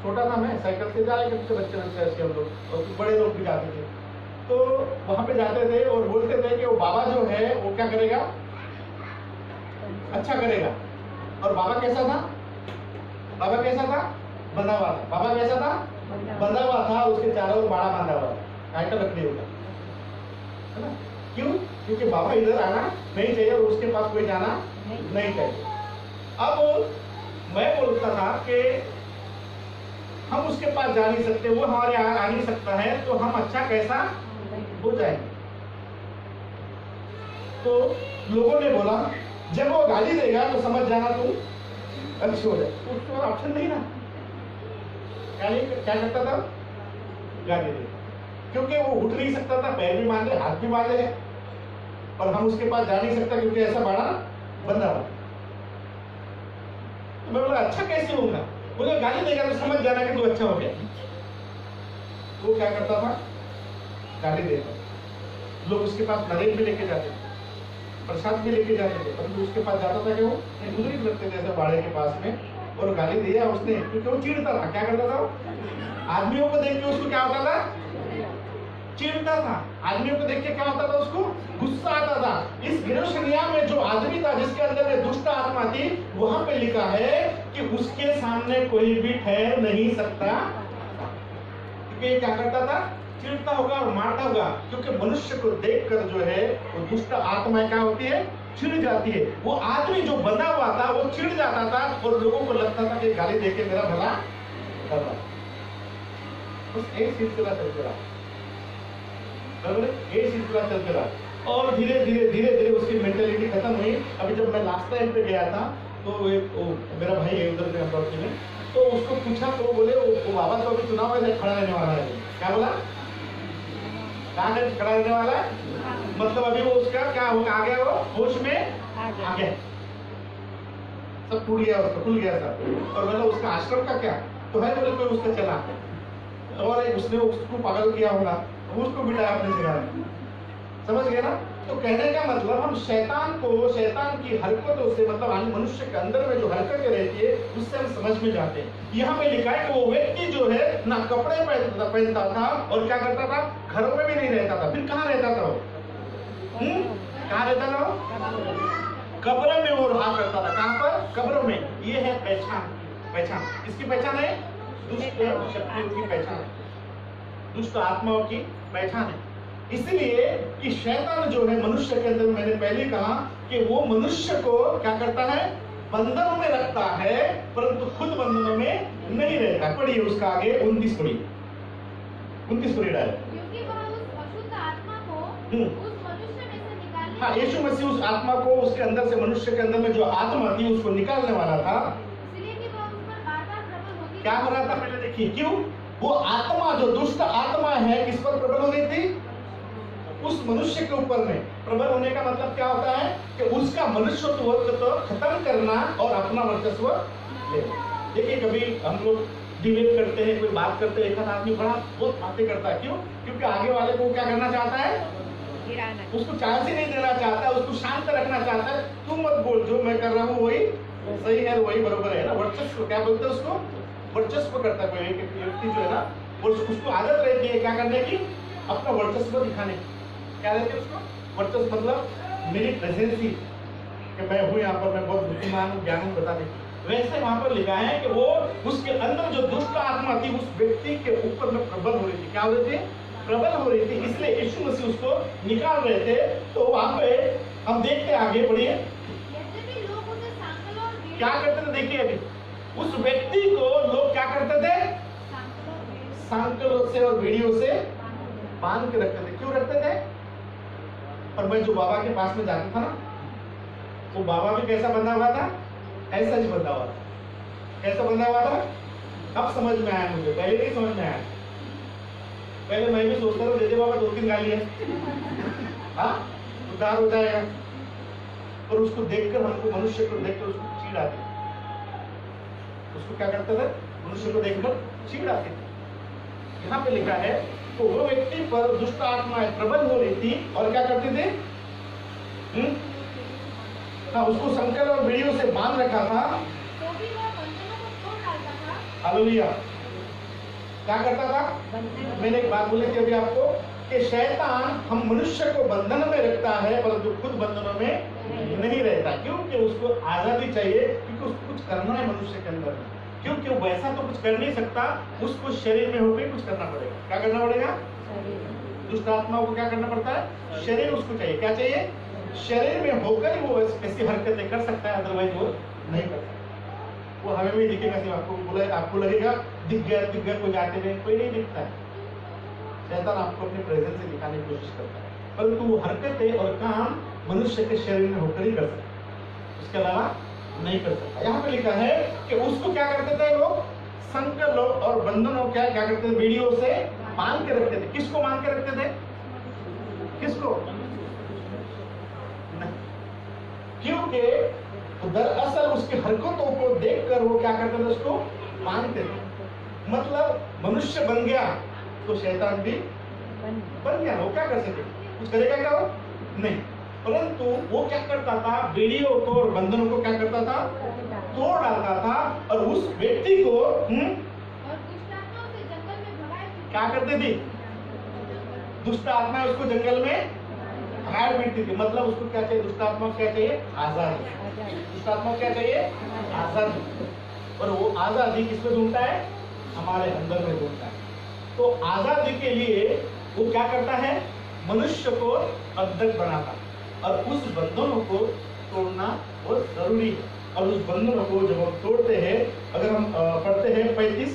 छोटा था मैं, साइकिल से जाया करते बच्चे ऐसे हम लोग, और बड़े लोग भी जाते थे। तो वहां पे जाते थे और बोलते थे कि वो बाबा जो है वो क्या करेगा, अच्छा करेगा। और बाबा कैसा था, बाबा कैसा था, बंधा हुआ था। बाबा कैसा था, बंधा हुआ था, उसके चारों ओर बाड़ा बांधा हुआ था, आइटम लकड़ी होगा, है ना। क्यों? क्योंकि बाबा इधर आना नहीं चाहिए और उसके पास कोई जाना नहीं चाहिए। अब मैं बोलता था कि हम उसके पास जा नहीं सकते, वो हमारे आ नहीं सकता है, तो हम अच्छा कैसा हो जाएंगे। तो लोगों ने बोला जब वो गाली देगा तो समझ जाना तुम अच्छे हो जाए। तो उसके बाद ऑप्शन नहीं ना, क्या करता था, गाली दे, क्योंकि वो उठ नहीं सकता था, पैर भी बांधे, हाथ भी बांधे, और हम उसके पास जा नहीं सकता क्योंकि ऐसा बड़ा बंदा हुआ। तो मैं बोला अच्छा कैसे होगा, बोले गाली देगा तो समझ जाना कि तू अच्छा हो गया। वो क्या करता था, गाली देता, लोग उसके पास नारियल भी लेके जाते थे, प्रसाद भी लेके जाते थे, परंतु उसके पास जाता था कि वो गुजरी लगते थे ऐसे बाड़े के पास में, और गाली दिया उसने क्योंकि वो चिढ़ता था। क्या करता था, आदमियों को देख के उसको क्या होता था, चिढ़ता था। आदमियों को देख के क्या होता था, उसको गुस्सा आता था। इस गिरोशनिया में जो आदमी था जिसके अंदर में दुष्ट आत्मा थी, वहां पे लिखा है कि उसके सामने कोई भी ठहर नहीं सकता, क्योंकि क्या करता था, चिढ़ता होगा और मारता होगा। क्योंकि मनुष्य को देखकर जो है वो दुष्ट आत्मा क्या होती है, चिढ़ जाती है। वो आदमी जो बंधा हुआ था वो चिढ़ जाता था और लोगों को लगता था कि गाली देके मेरा भला कर रहा। बस एक सिलसिला चलते रहा, एक सिलसिला चलते रहा, और धीरे धीरे उसकी मेंटेलिटी खत्म हुई। अभी जब मैं लास्ट टाइम पे गया था तो एक मेरा भाई है उधर में अमरावती में, तो उसको पूछा तो वो बोले वो बाबा तो अभी चुनाव में खड़ा रहने वाला है। क्या बोला, कहाँ खड़ा रहने वाला है, मतलब अभी वो उसका क्या होगा, आ गया वो होश में आ गया, सब टूट गया, उसका खुल गया सब। और मतलब उसका आश्रम का क्या तो है, बोले कोई उसका चला और उसने उसको पागल किया होगा, उसको बिठाया अपने जगह, समझ गए ना। तो कहने का मतलब हम शैतान को, शैतान की हरकतों से, मतलब मनुष्य के अंदर में जो हरकतें रहती है उससे हम समझ में जाते हैं। यहाँ पे लिखा है कि वो व्यक्ति जो है ना कपड़े पहनता था और क्या करता था, घरों में भी नहीं रहता था। फिर कहाँ रहता था वो, कहाँ रहता था वो, कब्र में वो रहा करता था। कहाँ पर, कब्रों में। ये है पहचान, पहचान किसकी पहचान है, दुष्ट शक्तियों की पहचान, दुष्ट आत्माओं की पहचान है। इसलिए कि शैतान जो है मनुष्य के अंदर, मैंने पहले कहा कि वो मनुष्य को क्या करता है, बंधनों में रखता है, परंतु खुद बंधनों में नहीं रहता। पढ़िए उसका आगे 29 पढ़िए, 29 पढ़िए डायरेक्ट। क्योंकि वह उस अशुद्ध आत्मा को उस मनुष्य में से निकालने, हाँ, यीशु मसीह उस आत्मा को उसके अंदर से, मनुष्य के अंदर में जो आत्मा थी उसको निकालने वाला था, इसलिए कि वह उस पर बार-बार प्रबल होती। क्या हो रहा था पहले देखिए, क्यों वो आत्मा जो दुष्ट आत्मा है किस पर प्रबल हो रही थी, उस मनुष्य के ऊपर में। प्रबल होने का मतलब क्या होता है कि उसका मनुष्यत्व तो खत्म करना और अपना वर्चस्व लेना। देखिए कभी हम लोग डिबेट करते हैं, कोई बात करते हैं, एक आदमी बड़ा बहुत बातें करता है, क्यों, क्योंकि आगे वाले को क्या करना चाहता है, उसको चांस ही नहीं देना चाहता है, उसको शांत रखना चाहता है। तू मत बोल, जो मैं कर रहा हूँ वही सही है, वही बरोबर है ना। वर्चस्व क्या बोलते हैं उसको, वर्चस्व करता है कोई व्यक्ति जो है ना, उसको आदत रहती है क्या करने की, अपना वर्चस्व दिखाने की। क्या रहती है उसको, वर्चस्व मतलब मेरी प्रेजेंसी, कि मैं हूँ यहाँ पर, मैं बहुत बुद्धिमान हूँ, ज्ञान बताने की। वैसे वहां पर लिखा है कि वो उसके अंदर जो दुष्ट आत्मा थी उस व्यक्ति के ऊपर में प्रबल हो रही थी। क्या हो रही थी, प्रबल हो रही थी। इसलिए यीशु मसीह उसको निकाल रहे थे। तो वहां पे हम देखते आगे बढ़िए यद्यपि लोग उसे सांकलों और बेड़ियों, क्या करते थे। देखिए अभी उस व्यक्ति को लोग क्या करते थे, सांकलों और बेड़ियों सांकलों से और बेड़ियों से बांध के रखते थे। क्यों रखते थे, और मैं जो बाबा के पास में जाता था ना, वो बाबा भी कैसा बंधा हुआ था, ऐसा ही बंधा हुआ था। कैसा बंधा हुआ था, अब समझ में आया मुझे, पहले नहीं समझ में आया। पहले मैं भी सोचता था दे दे बाबा 2-3 गाली है, हाँ उद्धार हो जाएगा। और उसको देखकर, हमको मनुष्य को देखकर उसको चीड़ आती, उसको क्या करते थे, मनुष्य को देखकर चीड़ आती थी। यहाँ पे लिखा है तो वो व्यक्ति पर दुष्ट आत्माएं प्रबल हो रही थी और क्या करते थे, हाँ, उसको संकल और बेड़ियों से बांध रखा था। तो भी वह बंधनों को तोड़ डालता था। हालेलुया। क्या करता था? मैंने एक बात बोली थी अभी आपको कि शैतान हम मनुष्य को बंधन में रखता है परंतु खुद बंधनों में नहीं रहता। क्योंकि उसको आजादी चाहिए, क्योंकि उसको कुछ करना है मनुष्य के अंदर में, क्योंकि वो वैसा तो कुछ कर नहीं सकता, उसको शरीर में होकर कुछ करना पड़ेगा। क्या करना पड़ेगा? दुष्ट आत्माओं को क्या करना पड़ता है? शरीर उसको चाहिए। क्या चाहिए? शरीर में होकर ही वो ऐसी हरकतें कर सकता है, अदरवाइज वो नहीं कर सकता। वो हमें भी दिखेगा, सिर्फ आपको लगेगा दिख गया कोई जाते में, कोई नहीं दिखता है। शैतान आपको अपने प्रेजेंस से दिखाने की कोशिश करता है, परंतु वो हरकतें और काम मनुष्य के शरीर में होकर ही कर सकता है, उसके अलावा नहीं कर सकता। यहाँ पे लिखा है कि उसको क्या करते थे लोग? संकल्प और बंधनों क्या करते थे? बीड़ियों से बांध के रखते थे। किसको बांध के रखते थे? किसको? क्योंकि दरअसल उसकी हरकतों को देखकर वो क्या करते थे? उसको बांधते थे। मतलब मनुष्य बन गया तो शैतान भी बन गया। वो क्या कर सके? कुछ करेगा क्या वो? नहीं। परंतु वो क्या करता था? बीड़ियों को और बंधनों को क्या करता था? तोड़ डालता था और उस व्यक्ति को और दुष्ट आत्माओं से जंगल में भगाए क्या करते थे? दुष्ट आत्मा उसको जंगल में भगाए फिरती थी। मतलब उसको क्या चाहिए? दुष्ट आत्मा को क्या चाहिए? आजादी। दुष्ट आत्मा को क्या चाहिए? आजादी। और वो आजादी किसमें ढूंढता है? हमारे अंदर में ढूंढता है। तो आजादी के लिए वो क्या करता है? मनुष्य को बंधक बनाता और उस बंधनों को तोड़ना बहुत जरूरी है। और उस बंधनों को जब हम तोड़ते हैं, अगर हम पढ़ते हैं 35,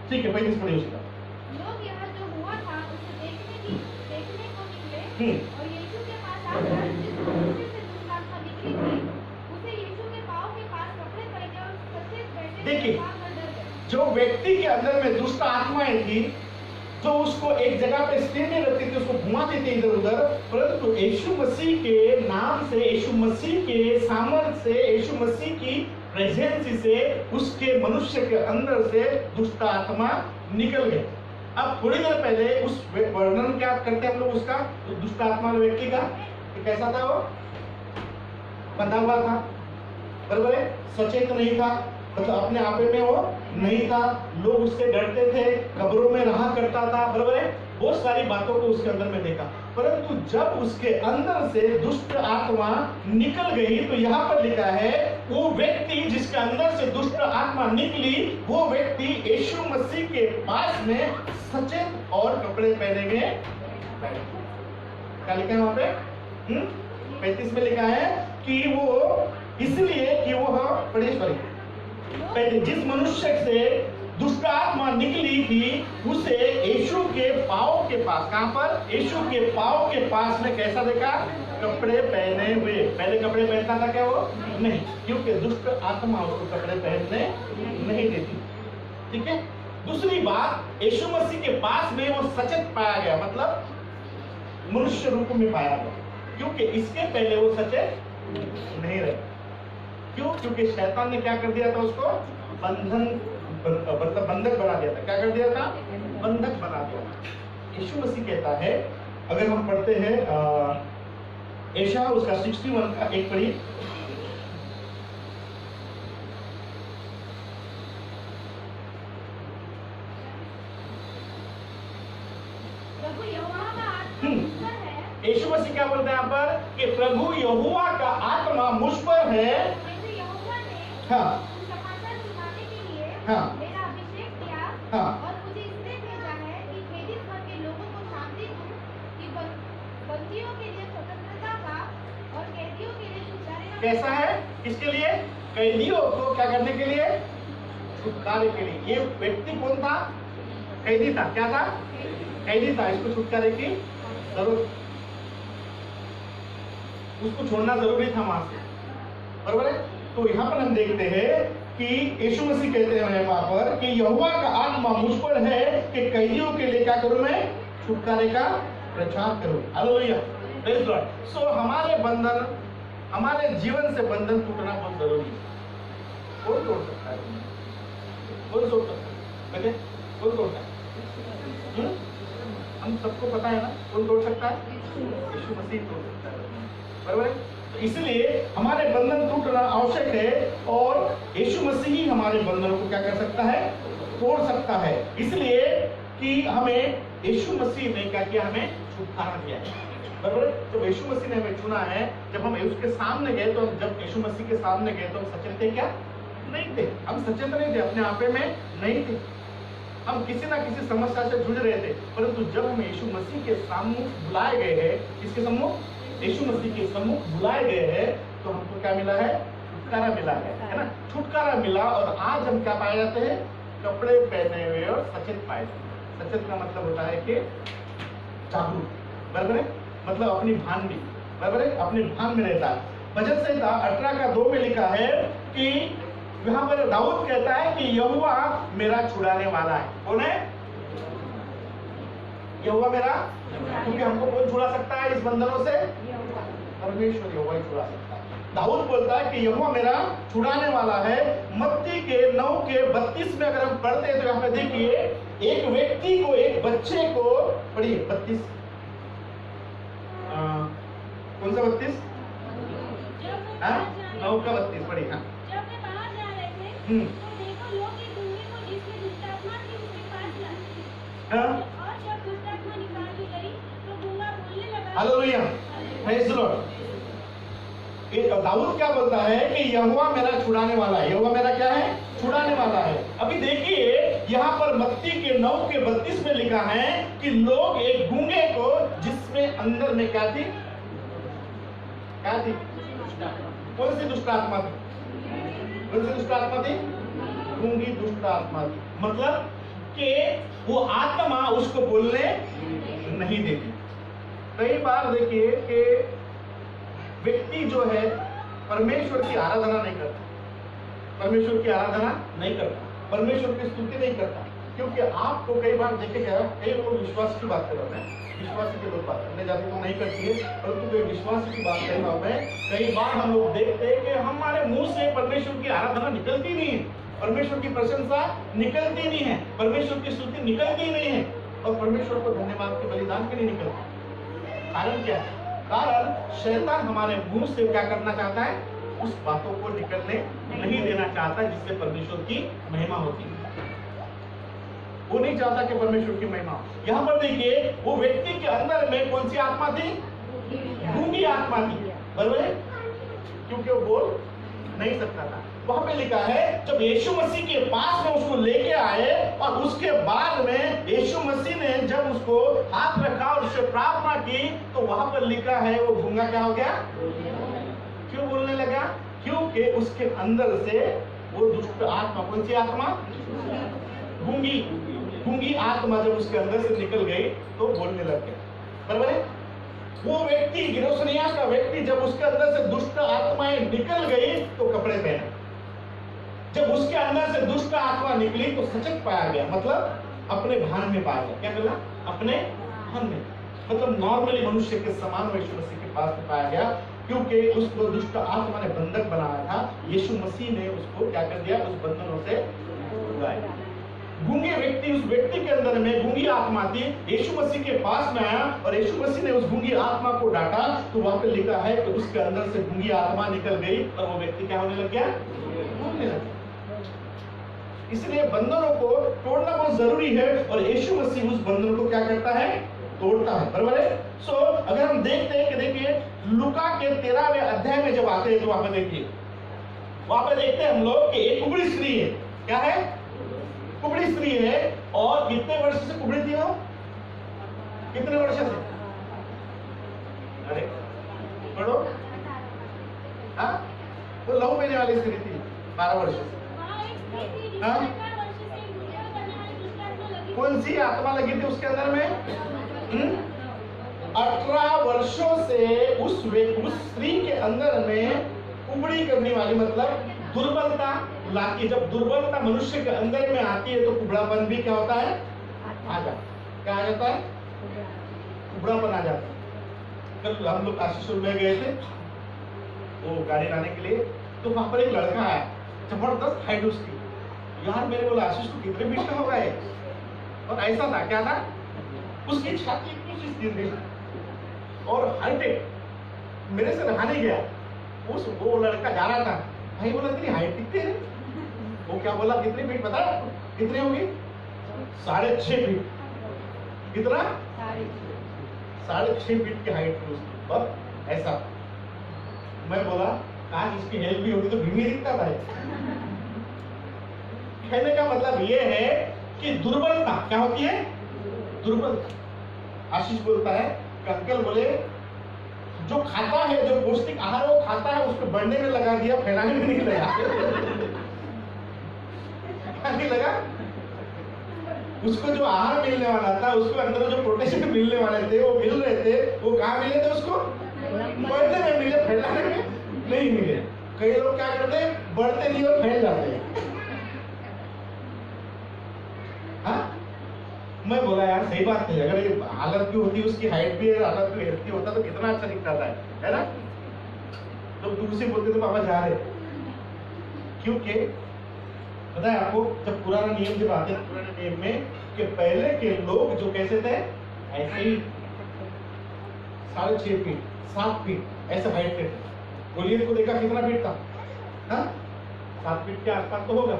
ठीक है 35 पढ़िए उसका। लोग यहाँ जो हुआ था उसे देखने को निकले और यीशु के पास आकर जिस मनुष्य से दुष्ट आत्मा निकली थी उसे यीशु के पाँव के पास कपड़े पहने और सचेत बैठे देखिए, पाकर डर गए। जो व्यक्ति के अंदर में दुष्ट आत्माएं थी, जो उसको एक जगह पे स्थिर नहीं रखती थी, उसको घुमाती थी इधर उधर, परंतु यीशु मसीह के नाम से, यीशु मसीह के सामर्थ्य से, यीशु मसीह की प्रेजेंस से उसके मनुष्य के अंदर से दुष्ट आत्मा निकल गए। अब थोड़ी देर पहले उस वर्णन क्या करते हैं हम लोग उसका, दुष्ट आत्मा व्यक्ति का कि कैसा था? वो बंधा हुआ था, बराबर है, सचेत नहीं था, मतलब अपने आप में वो नहीं था, लोग उससे डरते थे, कब्रों में रहा करता था, बराबर है, बहुत सारी बातों को उसके अंदर में देखा। परंतु जब उसके अंदर से दुष्ट आत्मा निकल गई तो यहाँ पर लिखा है वो व्यक्ति जिसके अंदर से दुष्ट आत्मा निकली, वो व्यक्ति यीशु मसीह के पास में सचेत और कपड़े पहने हुए बैठा। क्या लिखा है वहां पे? 35 में लिखा है कि वो इसलिए कि वो पढ़िए जिस मनुष्य से दुष्ट आत्मा निकली थी उसे यीशु के पाँव के पास, कहां पर? यीशु के पाँव के पास में कैसा देखा? कपड़े पहने हुए। पहले कपड़े पहनता था क्या वो? नहीं, क्योंकि दुष्ट आत्मा उसको कपड़े पहनने नहीं देती। ठीक है। दूसरी बात, यीशु मसीह के पास में वो सचेत पाया गया, मतलब मनुष्य रूप में पाया गया, क्योंकि इसके पहले वो सचेत नहीं रहे। क्यों? क्योंकि शैतान ने क्या कर दिया था? उसको बंधन, मतलब बंधक बना दिया था। क्या कर दिया था? बंधक बना दिया था। यीशु मसीह कहता है, अगर हम पढ़ते हैं एशा उसका 61 का एक पढ़िए। प्रभु यहोवा का आत्मा मुझ पर है। यीशु मसीह क्या बोलते हैं यहाँ पर कि प्रभु यहोवा का आत्मा मुझ पर है। जैसे यहोवा ने हाँ समाचार सुनाने के लिए हाँ मेरा अभिषेक किया हाँ और मुझे इसलिए भेजा है कि खेदित भर के लोगों को शांति दूं, कि बंदियों के लिए स्वतंत्रता का और कैदियों के लिए छुटकारे का। कैसा है? किसके लिए? कैदियों को क्या करने के लिए? छुटकारे के लिए। ये व्यक्ति कौन था? कैदी था। क्या था? कैदी था। इसको छुटकारे की जरूरत, उसको छोड़ना जरूरी था वहां से, बराबर है। तो यहाँ पर हम देखते हैं कि यीशु मसीह कहते हैं वहां पर कि यहोवा का आत्मा मुझ पर है कि कैदियों के लिए क्या करूं? मैं छुटकारे का प्रचार करूं। Hallelujah, praise Lord. सो हमारे बंधन, हमारे जीवन से बंधन टूटना बहुत जरूरी है। कौन तोड़ सकता है? कौन तोड़ सकता है? कौन तोड़ता है? हम सबको पता है ना कौन तोड़ सकता है? यीशु मसीह तोड़ सकता है, बराबर है। तो इसलिए हमारे बंधन टूटना आवश्यक है और यीशु मसीह ही हमारे बंधनों को क्या कर सकता है? तोड़ सकता है, इसलिए कि हमें यीशु मसीह ने क्या किया, हमें छुटकारा दिया है। बराबर, जब यीशु मसीह ने हमें चुना है, जब हम उसके सामने गए, तो जब यीशु मसीह के सामने गए तो हम सचेत थे क्या? नहीं थे। हम सचेत नहीं थे, अपने आपे में नहीं थे, हम किसी ना किसी समस्या से जूझ रहे थे। परंतु जब हम यीशु मसीह के सम्मुख बुलाए गए हैं, किसके सम्मुख? यीशु मसीह के सम्मुख बुलाए गए हैं, तो हमको क्या मिला है? छुटकारा मिला है ना? छुटकारा मिला, और आज हम क्या पाए जाते हैं? कपड़े पहने हुए और सचेत पाए जाते हैं। सचेत का मतलब होता है कि जागरूक, बराबर है, मतलब अपनी भान में, बराबर है, अपने भान में रहता है। भजन संहिता 18:2 में लिखा है कि यहाँ पर दाऊद कहता है कि यहोवा मेरा छुड़ाने वाला है। कौन है? यहोवा मेरा, क्योंकि हमको कौन छुड़ा सकता है इस बंधनों से? परमेश्वर यहोवा ही छुड़ा सकता है। दाऊद बोलता है कि यहोवा मेरा छुड़ाने वाला है। मत्ती के 9:32 में अगर हम पढ़ते हैं तो यहाँ पे देखिए, एक व्यक्ति को, एक बच्चे को, पढ़िए 32, कौन सा 32? 9:32 पढ़िए। हाँ, जब वे बाहर जा रहे थे, तो देखो लोग एक गूंगे को जिसमें दुष्ट आत्मा थी उसके पास लाए। और जब दुष्ट आत्मा निकाल दी गई, तो गूंगा बोलने लगा। Hallelujah, praise the Lord. दाऊद क्या बोलता है कि यहोवा मेरा छुड़ाने वाला है। यहोवा मेरा क्या है? छुड़ाने वाला है। अभी देखिए यहाँ पर मत्ती के 9:32 में लिखा है कि लोग एक गूंगे को, जिसमें अंदर में क्या थी? क्या थी? कौन सी दुष्ट आत्मा थी? कौन सी दुष्ट आत्मा थी? गूंगी दुष्ट आत्मा थी। मतलब कि वो आत्मा उसको बोलने नहीं देती। कई बार देखिए कि व्यक्ति जो है परमेश्वर की आराधना नहीं करता, परमेश्वर की आराधना नहीं करता, परमेश्वर की स्तुति नहीं करता, क्योंकि आपको कई बार देखेगा, कई लोग विश्वास की बात कर रहे हैं, विश्वासी के लोग बात करने जाते तो नहीं करती है, परंतु कोई विश्वासी की बात कर रहा हूं मैं, कई बार हम लोग देखते हैं कि हमारे मुंह से परमेश्वर की आराधना निकलती नहीं है, परमेश्वर की प्रशंसा निकलती नहीं है, परमेश्वर की स्तुति निकलती नहीं है, और परमेश्वर को धन्यवाद के बलिदान के लिए निकलती। कारण क्या है? कारण शैतान हमारे मुंह से क्या करना चाहता है? उस बातों को निकलने नहीं देना चाहता जिससे परमेश्वर की महिमा होती है। वो नहीं चाहता कि परमेश्वर की महिमा हो। यहाँ पर देखिए, वो व्यक्ति के अंदर में कौन सी आत्मा थी? गूंगी आत्मा थी, बराबर, क्योंकि वो बोल नहीं सकता था। वहां पे लिखा है, जब यीशु मसीह के पास में उसको लेके आए, और उसके बाद में यीशु मसीह ने जब उसको हाथ रखा और उससे प्रार्थना की, तो वहां पर लिखा है वो गूंगा क्या हो गया? क्यों बोलने लगा? क्योंकि उसके अंदर से वो दुष्ट आत्मा, कौन सी आत्मा? गूंगी आत्मा जब उसके अंदर से निकल गई तो बोलने लग गया, बराबर है। वो व्यक्ति, गिरोसनिया का व्यक्ति, जब उसके अंदर से दुष्ट आत्माएं निकल गई तो कपड़े पहने। जब उसके अंदर से दुष्ट आत्मा निकली तो सचेत पाया गया, मतलब अपने भान में पाया गया। क्या बोला? अपने भान में, मतलब नॉर्मली मनुष्य के समान यीशु मसीह के पास में पाया गया, क्योंकि उसको दुष्ट आत्मा ने बंधक बनाया था। यीशु मसीह ने उसको क्या कर दिया? उस बंधनों से छुड़ाया। गूंगे व्यक्ति, उस व्यक्ति के अंदर में गूंगी आत्मा थी, यीशु मसीह के पास में आया और यीशु मसीह ने उस गूंगी आत्मा को डांटा, तो वहां पे लिखा है कि उसके अंदर से गूंगी आत्मा निकल गई और वो व्यक्ति क्या होने लग गया? बोलने लग गया। इसलिए बंधनों को तोड़ना बहुत जरूरी है, और यीशु मसीह उस बंधनों को क्या करता है? तोड़ता है, बराबर है। सो अगर हम देखते हैं कि देखिए लूका के 13वें अध्याय में जब आते हैं तो वहां पे देखिए, वहां पे देखते हैं हम लोग कि एक कुबड़ी स्त्री है। क्या है? कुबड़ी स्त्री है। और कितने वर्ष से कुबड़ी थी वो? कितने वर्ष से? अरे पढ़ो। हाँ, वो लहू पीने वाली स्त्री थी 12 वर्ष से। हाँ? कौन सी आत्मा लगी थी उसके अंदर में? 18 वर्षों से उस स्त्री के अंदर में कुबड़ी करने वाली, मतलब दुर्बलता लाती। जब दुर्बलता मनुष्य के अंदर में आती है तो कुबड़ापन भी क्या होता है? आ जाता। क्या आ जाता है? कुबड़ापन आ जाता है। कल हम लोग आशीषपुर में गए थे वो गाड़ी लाने के लिए, तो वहां पर एक लड़का आया, जबरदस्त हाइट उसकी। यार मेरे बोला आशीष को कितने बीच का होगा ये? और ऐसा था, क्या था? उसकी छाती इतनी सी स्थिर थी और हाइटेक, मेरे से रहा नहीं गया। वो लड़का जा रहा था, भाई बोला तेरी हाइट कितनी है? वो क्या बोला, कितनी फीट पता है? कितनी होगी? 6.5 फीट। कितना? 6.5 फीट की हाइट थी उसकी। और ऐसा मैं बोला काश इसकी हेल्प भी होती तो भीमी दिखता था। कहने का मतलब ये है कि दुर्बलता क्या होती है? दुर्बलता। आशीष बोलता है कि अंकल बोले जो खाता है, जो पौष्टिक आहार वो खाता है, उसको बढ़ने में लगा दिया, फैलाने में नहीं लगा। नहीं लगा। उसको जो आहार मिलने वाला था, उसको अंदर जो प्रोटीन मिलने वाले थे वो मिल रहे थे, वो कहाँ मिले थे? उसको बढ़ने में मिले, फैलाने में नहीं मिले। कई लोग क्या करते हैं, बढ़ते नहीं और फैल जाते हैं। हाँ, मैं बोला यार सही बात है, अगर ये हालत भी होती, उसकी हाइट भी है, हालत भी हेल्थी होता तो कितना अच्छा दिखता है ना? तो दूर से बोलते तो पापा जा रहे, क्योंकि पता है आपको, जब पुराना नियम जब आते हैं, पुराने नियम में कि पहले के लोग जो कैसे थे, ऐसे ही 6.5 फीट 7 फीट ऐसे हाइट थे। गोलियत को देखा कितना फीट था? हाँ, 7 फीट के आसपास तो होगा,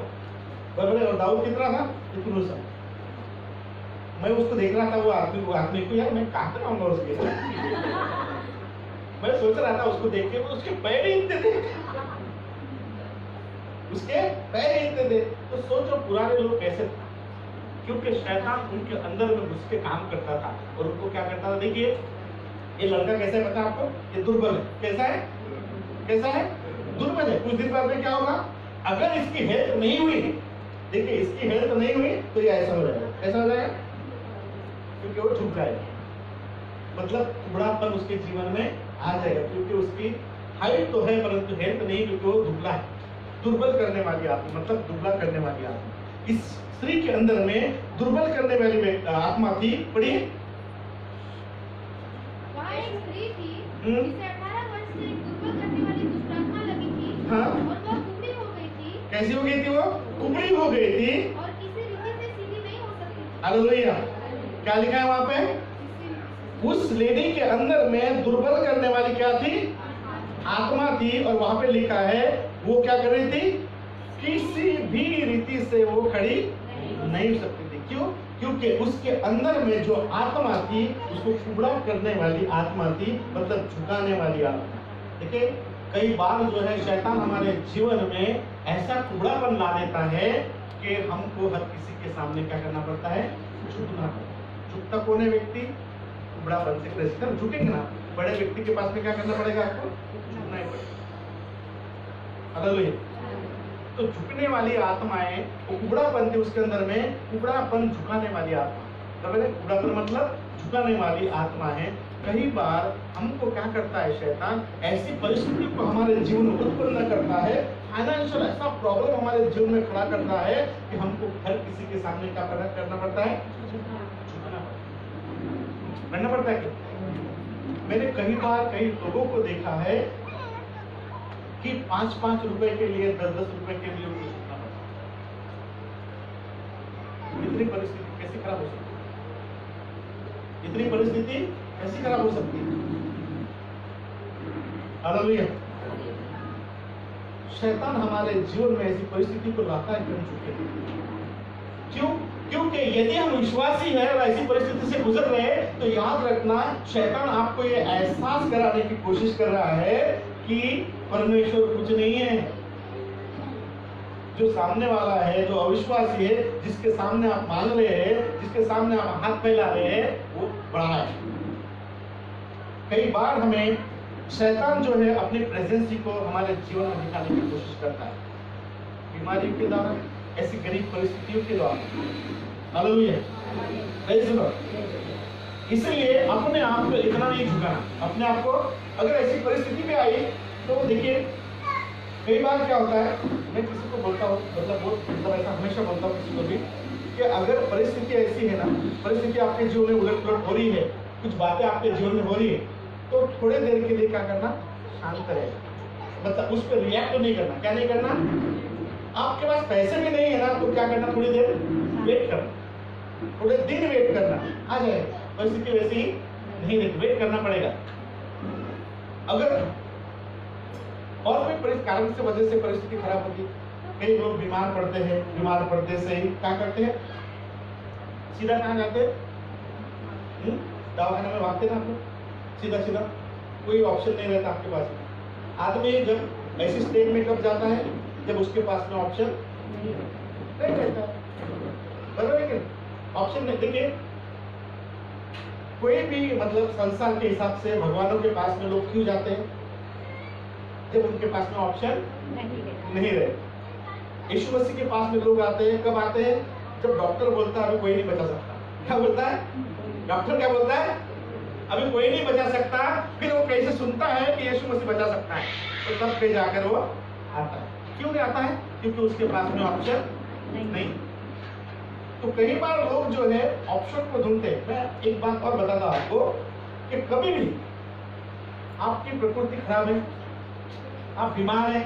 बराबर। और दाऊद कितना था? इतना सा। मैं उसको देख रहा था, वो आदमी को, यार मैं कहाँ कराऊंगा उसके। मैं सोच रहा था उसको देख के, उसके पैर ही इतने थे, उसके पैर ही इतने थे। तो सोचो पुराने लोग कैसे थे, क्योंकि शैतान उनके अंदर में घुस के काम करता था और उनको क्या करता था। देखिए ये लड़का कैसा है पता है आपको? ये दुर्बल है। कैसा है? कैसा है? दुर्बल है। कुछ दिन बाद में क्या होगा, अगर इसकी हेल्थ नहीं हुई, देखिए इसकी हेल्थ नहीं हुई तो ये ऐसा हो जाएगा। कैसा हो जाएगा? क्योंकि वो झुक जाएगा, मतलब कुबड़ापन उसके जीवन में आ जाएगा, क्योंकि उसकी हाइट तो है परंतु हेल्थ नहीं, क्योंकि वो दुबला है। दुर्बल करने वाली आत्मा, मतलब दुबला करने वाली आत्मा। इस स्त्री के अंदर में दुर्बल करने वाली आत्मा थी। पढ़िए। वहाँ एक स्त्री थी जिसे 18 वर्ष से एक दुर्बल करने वाली दुष्ट आत्मा लगी थी। हाँ। और वह कुबड़ी हो गई थी। कैसी हो गई थी? वो कुबड़ी हो गई थी और किसी रीति से सीधी नहीं हो सकती थी। हालेलुया। क्या लिखा है वहां पे? उस लेडी के अंदर में दुर्बल करने वाली क्या थी? आत्मा थी। और वहां पे लिखा है वो क्या कर रही थी? किसी भी रीति से वो खड़ी नहीं हो सकती थी। क्यों? क्योंकि उसके अंदर में जो आत्मा थी उसको कुबड़ा करने वाली आत्मा थी, मतलब झुकाने वाली आत्मा। देखिए कई बार जो है शैतान हमारे जीवन में ऐसा कुबड़ापन ला देता है कि हमको हर किसी के सामने क्या करना पड़ता है? झुकना पड़ता है। झुकता कौन है व्यक्ति? कुबड़ापन से ग्रसित है। झुकेंगे ना, बड़े व्यक्ति के पास में क्या करना पड़ेगा? आपको झुकना ही पड़ेगा। हालेलुया। तो झुकने वाली आत्माएं, वो कुबड़ापन थी उसके अंदर में, कुबड़ापन झुकाने वाली आत्मा। कुबड़ापन मतलब झुकाने वाली आत्मा है। कई बार हमको क्या करता है शैतान? ऐसी परिस्थिति को हमारे जीवन में उत्पन्न करता है, फाइनेंशियल ऐसा प्रॉब्लम हमारे जीवन में खड़ा करता है कि हमको हर किसी के सामने क्या करना पड़ता है? करना पड़ता है। मैंने कई बार कई लोगों को देखा है कि 5-5 रुपए के लिए, 10-10 रुपए के लिए उनको झुकना पड़ता है। इतनी परिस्थिति कैसे खराब हो सकती है? इतनी परिस्थिति कैसे खराब हो सकती है? हालेलुया। शैतान हमारे जीवन में ऐसी परिस्थिति को लाता है कि हम झुके। क्यों? क्योंकि यदि हम विश्वासी हैं और ऐसी परिस्थिति से गुजर रहे हैं तो याद रखना, शैतान आपको ये एहसास कराने की कोशिश कर रहा है कि परमेश्वर कुछ नहीं है। जो सामने वाला है, जो अविश्वासी है, जिसके सामने आप मांग रहे हैं, जिसके सामने आप हाथ फैला रहे हैं, वो बड़ा है। कई बार हमें शैतान जो है अपनी प्रेजेंसी को हमारे जीवन में दिखाने की कोशिश करता है, बीमारियों के द्वारा, ऐसी गरीब परिस्थितियों के द्वारा। हालेलुया। Praise the Lord. इसलिए अपने आप को इतना नहीं झुकाना। अपने आप को अगर ऐसी परिस्थिति में आई तो देखिए कई बार क्या होता है, मैं किसी को बोलता हूँ, मतलब ऐसा हमेशा बोलता हूँ किसी को भी, कि अगर परिस्थिति ऐसी है ना, परिस्थिति आपके जीवन में उलट-पुलट हो रही है, कुछ बातें आपके जीवन में हो रही है, तो थोड़े देर के लिए क्या करना? शांत रहेगा। मतलब उस पर रिएक्ट नहीं करना। क्या नहीं करना? आपके पास पैसे भी नहीं है ना, तो क्या करना? थोड़ी देर वेट करना, थोड़े दिन वेट करना, आ जाएगा। परिस्थिति वैसे ही नहीं रहती, वेट करना पड़ेगा। अगर और कोई कारण से वजह से परिस्थिति खराब होगी कई लोग बीमार पड़ते हैं, बीमार पड़ते से ही क्या करते हैं, सीधा कहाँ जाते हैं, दवाखाने में भागते ना आप लोग, सीधा सीधा, कोई ऑप्शन नहीं रहता आपके पास में। आदमी जब ऐसी स्टेट में कब जाता है जब उसके पास में ऑप्शन नहीं रहता, बराबर है कि ऑप्शन नहीं। देखिए कोई भी मतलब संसार के हिसाब से भगवानों के पास में लोग क्यों जाते हैं, जब उनके पास में ऑप्शन नहीं रहे। यीशु मसीह के पास में लोग आते हैं, कब आते हैं, जब डॉक्टर बोलता है अभी कोई नहीं बचा सकता। क्या बोलता है डॉक्टर, क्या बोलता है, अभी कोई नहीं बचा सकता। फिर वो कैसे सुनता है कि यीशु मसीह बचा सकता है, तो तब कहीं जाकर वो आता है। क्यों नहीं आता है, क्योंकि उसके पास में ऑप्शन नहीं। तो कई बार लोग जो है ऑप्शन को ढूंढते हैं। मैं एक बात और बताता हूं आपको कि कभी भी आपकी प्रकृति खराब है, आप बीमार हैं,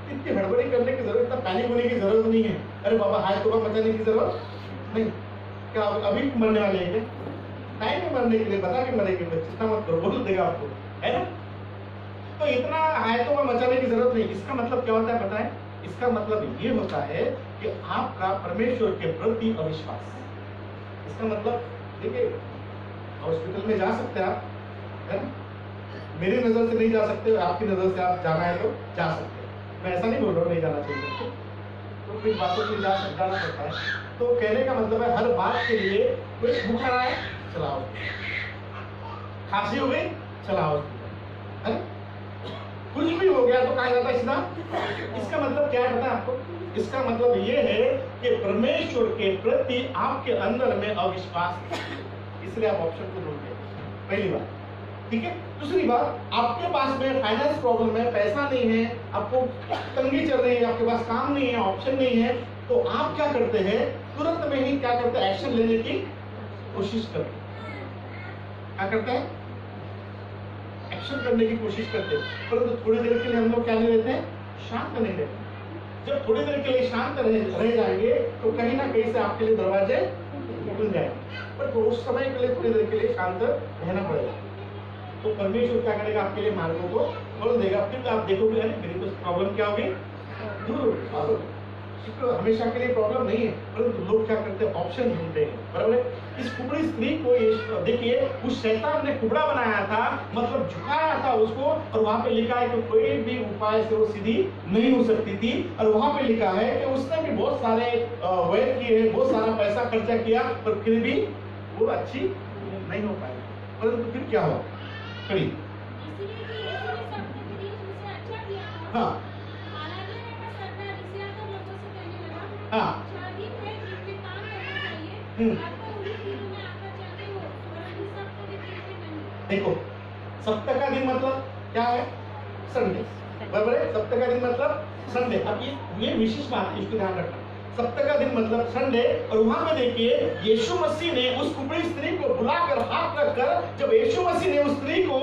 इतनी हड़बड़ी करने की जरूरत, इतना पैनिक होने की जरूरत नहीं है। अरे बाबा हाय तोबा मचाने की जरूरत नहीं। क्या अभी मरने वाले हैं, टाइम है मरने के लिए, बता के मरेंगे, चिंता मत करो, बोल देगा आपको, है ना। तो इतना हाय तोबा मचाने की जरूरत नहीं। इसका मतलब क्या होता है पता है, इसका मतलब ये होता है कि आपका परमेश्वर के प्रति अविश्वास। इसका मतलब देखिए हॉस्पिटल में जा सकते हैं आप, है ना, मेरी नजर से नहीं जा सकते, आपकी नजर से आप जाना है तो जा सकते हैं। मैं ऐसा नहीं बोल रहा हूँ नहीं जाना चाहिए, तो फिर बातों के लिए जाना पड़ता है। तो कहने का मतलब है हर बात के लिए, कोई बुखार आया चलाओ, खांसी हो गई चलाओ, कुछ भी हो गया तो कहा जाता है सीधा। इसका मतलब क्या है पता है आपको, इसका मतलब ये है कि परमेश्वर के प्रति आपके अंदर में अविश्वास है, इसलिए आप ऑप्शन को ढूंढते हैं। पहली बात, ठीक है। दूसरी बात, आपके पास में फाइनेंस प्रॉब्लम है, पैसा नहीं है, आपको तंगी चल रही है, आपके पास काम नहीं है, ऑप्शन नहीं है, तो आप क्या करते हैं, तुरंत में ही क्या करते हैं, एक्शन लेने की कोशिश करते हैं। क्या करते हैं, एक्शन करने की कोशिश करते हैं। परंतु थोड़ी देर के लिए हम लोग क्या नहीं रहते हैं, शांत नहीं रहते। जब थोड़ी देर के लिए शांत रह जाएंगे तो कहीं ना कहीं से आपके लिए दरवाजे खुल जाएंगे, पर तो उस समय के लिए थोड़ी देर के लिए शांत रहना पड़ेगा। तो परमेश्वर क्या करेगा, आपके लिए मार्गों को खोल देगा। फिर आप देखोगे अरे मेरी तो प्रॉब्लम क्या होगी, दूर। तो हमेशा के लिए प्रॉब्लम नहीं है, परंतु लोग क्या करते हैं, ऑप्शन ढूंढते हैं, बराबर है। इस कुबड़ी स्त्री को देखिए, उस शैतान ने कुबड़ा बनाया था, मतलब झुकाया था उसको, और वहां पे लिखा है कि कोई भी उपाय से वो सीधी नहीं हो सकती थी। और वहां पे लिखा है कि उसने भी बहुत सारे वैद किए, बहुत सारा पैसा खर्चा किया, पर फिर भी वो अच्छी नहीं हो पाई। परंतु फिर क्या हुआ, कड़ी हाँ हाँ देखो, सप्ताह का दिन मतलब क्या है, संडे, बराबर है। सप्ताह का दिन मतलब संडे। अब ये विशेष बात है, इसको ध्यान रखना। सप्ताह का दिन मतलब संडे, और वहां पे देखिए यीशु मसीह ने उस कुबड़ी स्त्री को बुलाकर हाथ रखकर, जब यीशु मसीह ने उस स्त्री को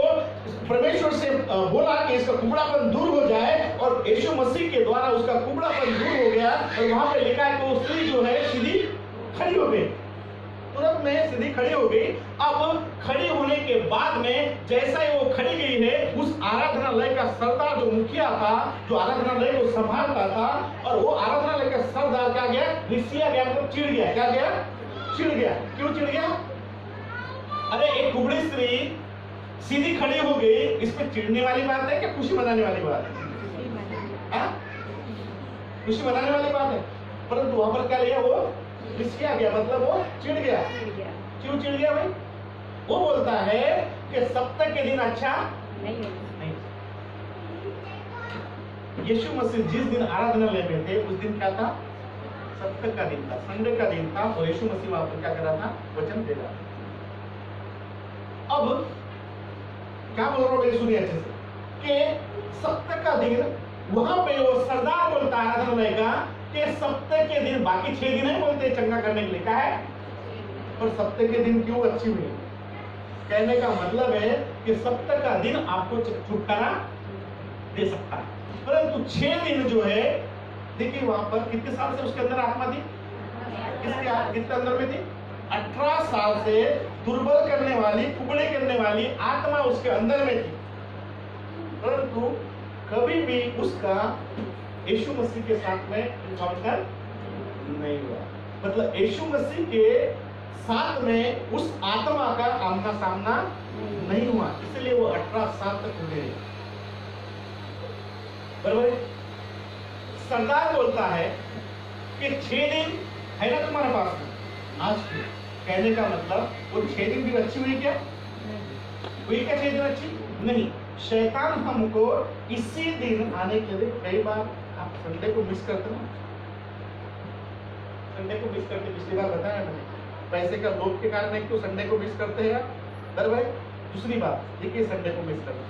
परमेश्वर से बोला कि इसका कुबड़ापन दूर हो जाए, और यीशु मसीह के द्वारा उसका कुबड़ापन दूर हो गया, और वहां पे लिखा है कि वो स्त्री जो है सीधी खड़ी हो गई, तुरंत में सीधी खड़ी हो गई। अब खड़ी होने के बाद में जैसा ही वो खड़ी गई है, उस आराधनालय का सरदार जो मुखिया था, जो आराधनालय को संभालता था, और वो आराधनालय का सरदार क्या गया, रिसिया गया, मतलब चिढ़ गया। क्या गया, चिढ़ गया। क्यों चिढ़ गया, अरे एक कुबड़ी स्त्री सीधी खड़ी हो गई, इसमें चिढ़ने वाली बात है क्या खुशी मनाने वाली बात है? खुशी मनाने वाली बात है। परंतु वहां पर क्या लिया, वो रिसिया गया, मतलब वो चिढ़ गया। क्यों चिढ़ गया भाई, वो बोलता है कि सप्ताह के दिन अच्छा नहीं। यीशु मसीह जिस दिन आराधनालय में थे उस दिन क्या था, सप्ताह का दिन था, संडे का दिन था, और यीशु मसीह वहां पर क्या कर रहा था, वचन दे रहा था। अब क्या बोल रहा हूं, सुनिए अच्छे से, कि सप्ताह का दिन वहां पे वो सरदार बोलता है आराधनालय का कि सप्ताह के दिन, बाकी 6 दिन है बोलते चंगा करने के लिए, क्या है, पर सप्ताह के दिन क्यों अच्छी हुई। कहने का मतलब है कि सप्ताह का दिन आपको छुटकारा दे सकता है, परंतु 6 दिन जो है, देखिए वहां पर कितने साल से उसके अंदर आत्मा थी, किसके अंदर में थी, 18 साल से दुर्बल करने वाली, कुबड़े करने वाली आत्मा उसके अंदर में थी, परंतु कभी भी उसका यीशु मसीह के साथ में इनकाउंटर नहीं हुआ। मतलब यीशु मसीह के साथ में उस आत्मा का आमना सामना नहीं हुआ, इसलिए वो 18 साल तक जुड़े रहे। बराबर। सरदार बोलता है कि 6 दिन है ना तुम्हारे पास में आज के, कहने का मतलब वो 6 दिन भी अच्छी हुई क्या? हुई क्या 6 दिन अच्छी? नहीं। शैतान हमको इसी दिन आने के लिए, कई बार आप संडे को मिस करते ना, संडे को मिस करते, पिछली बार बताया मैंने, पैसे का लोभ के कारण एक तो संडे को मिस करते हैं भाई। दूसरी बात देखिए, संडे को मिस करते,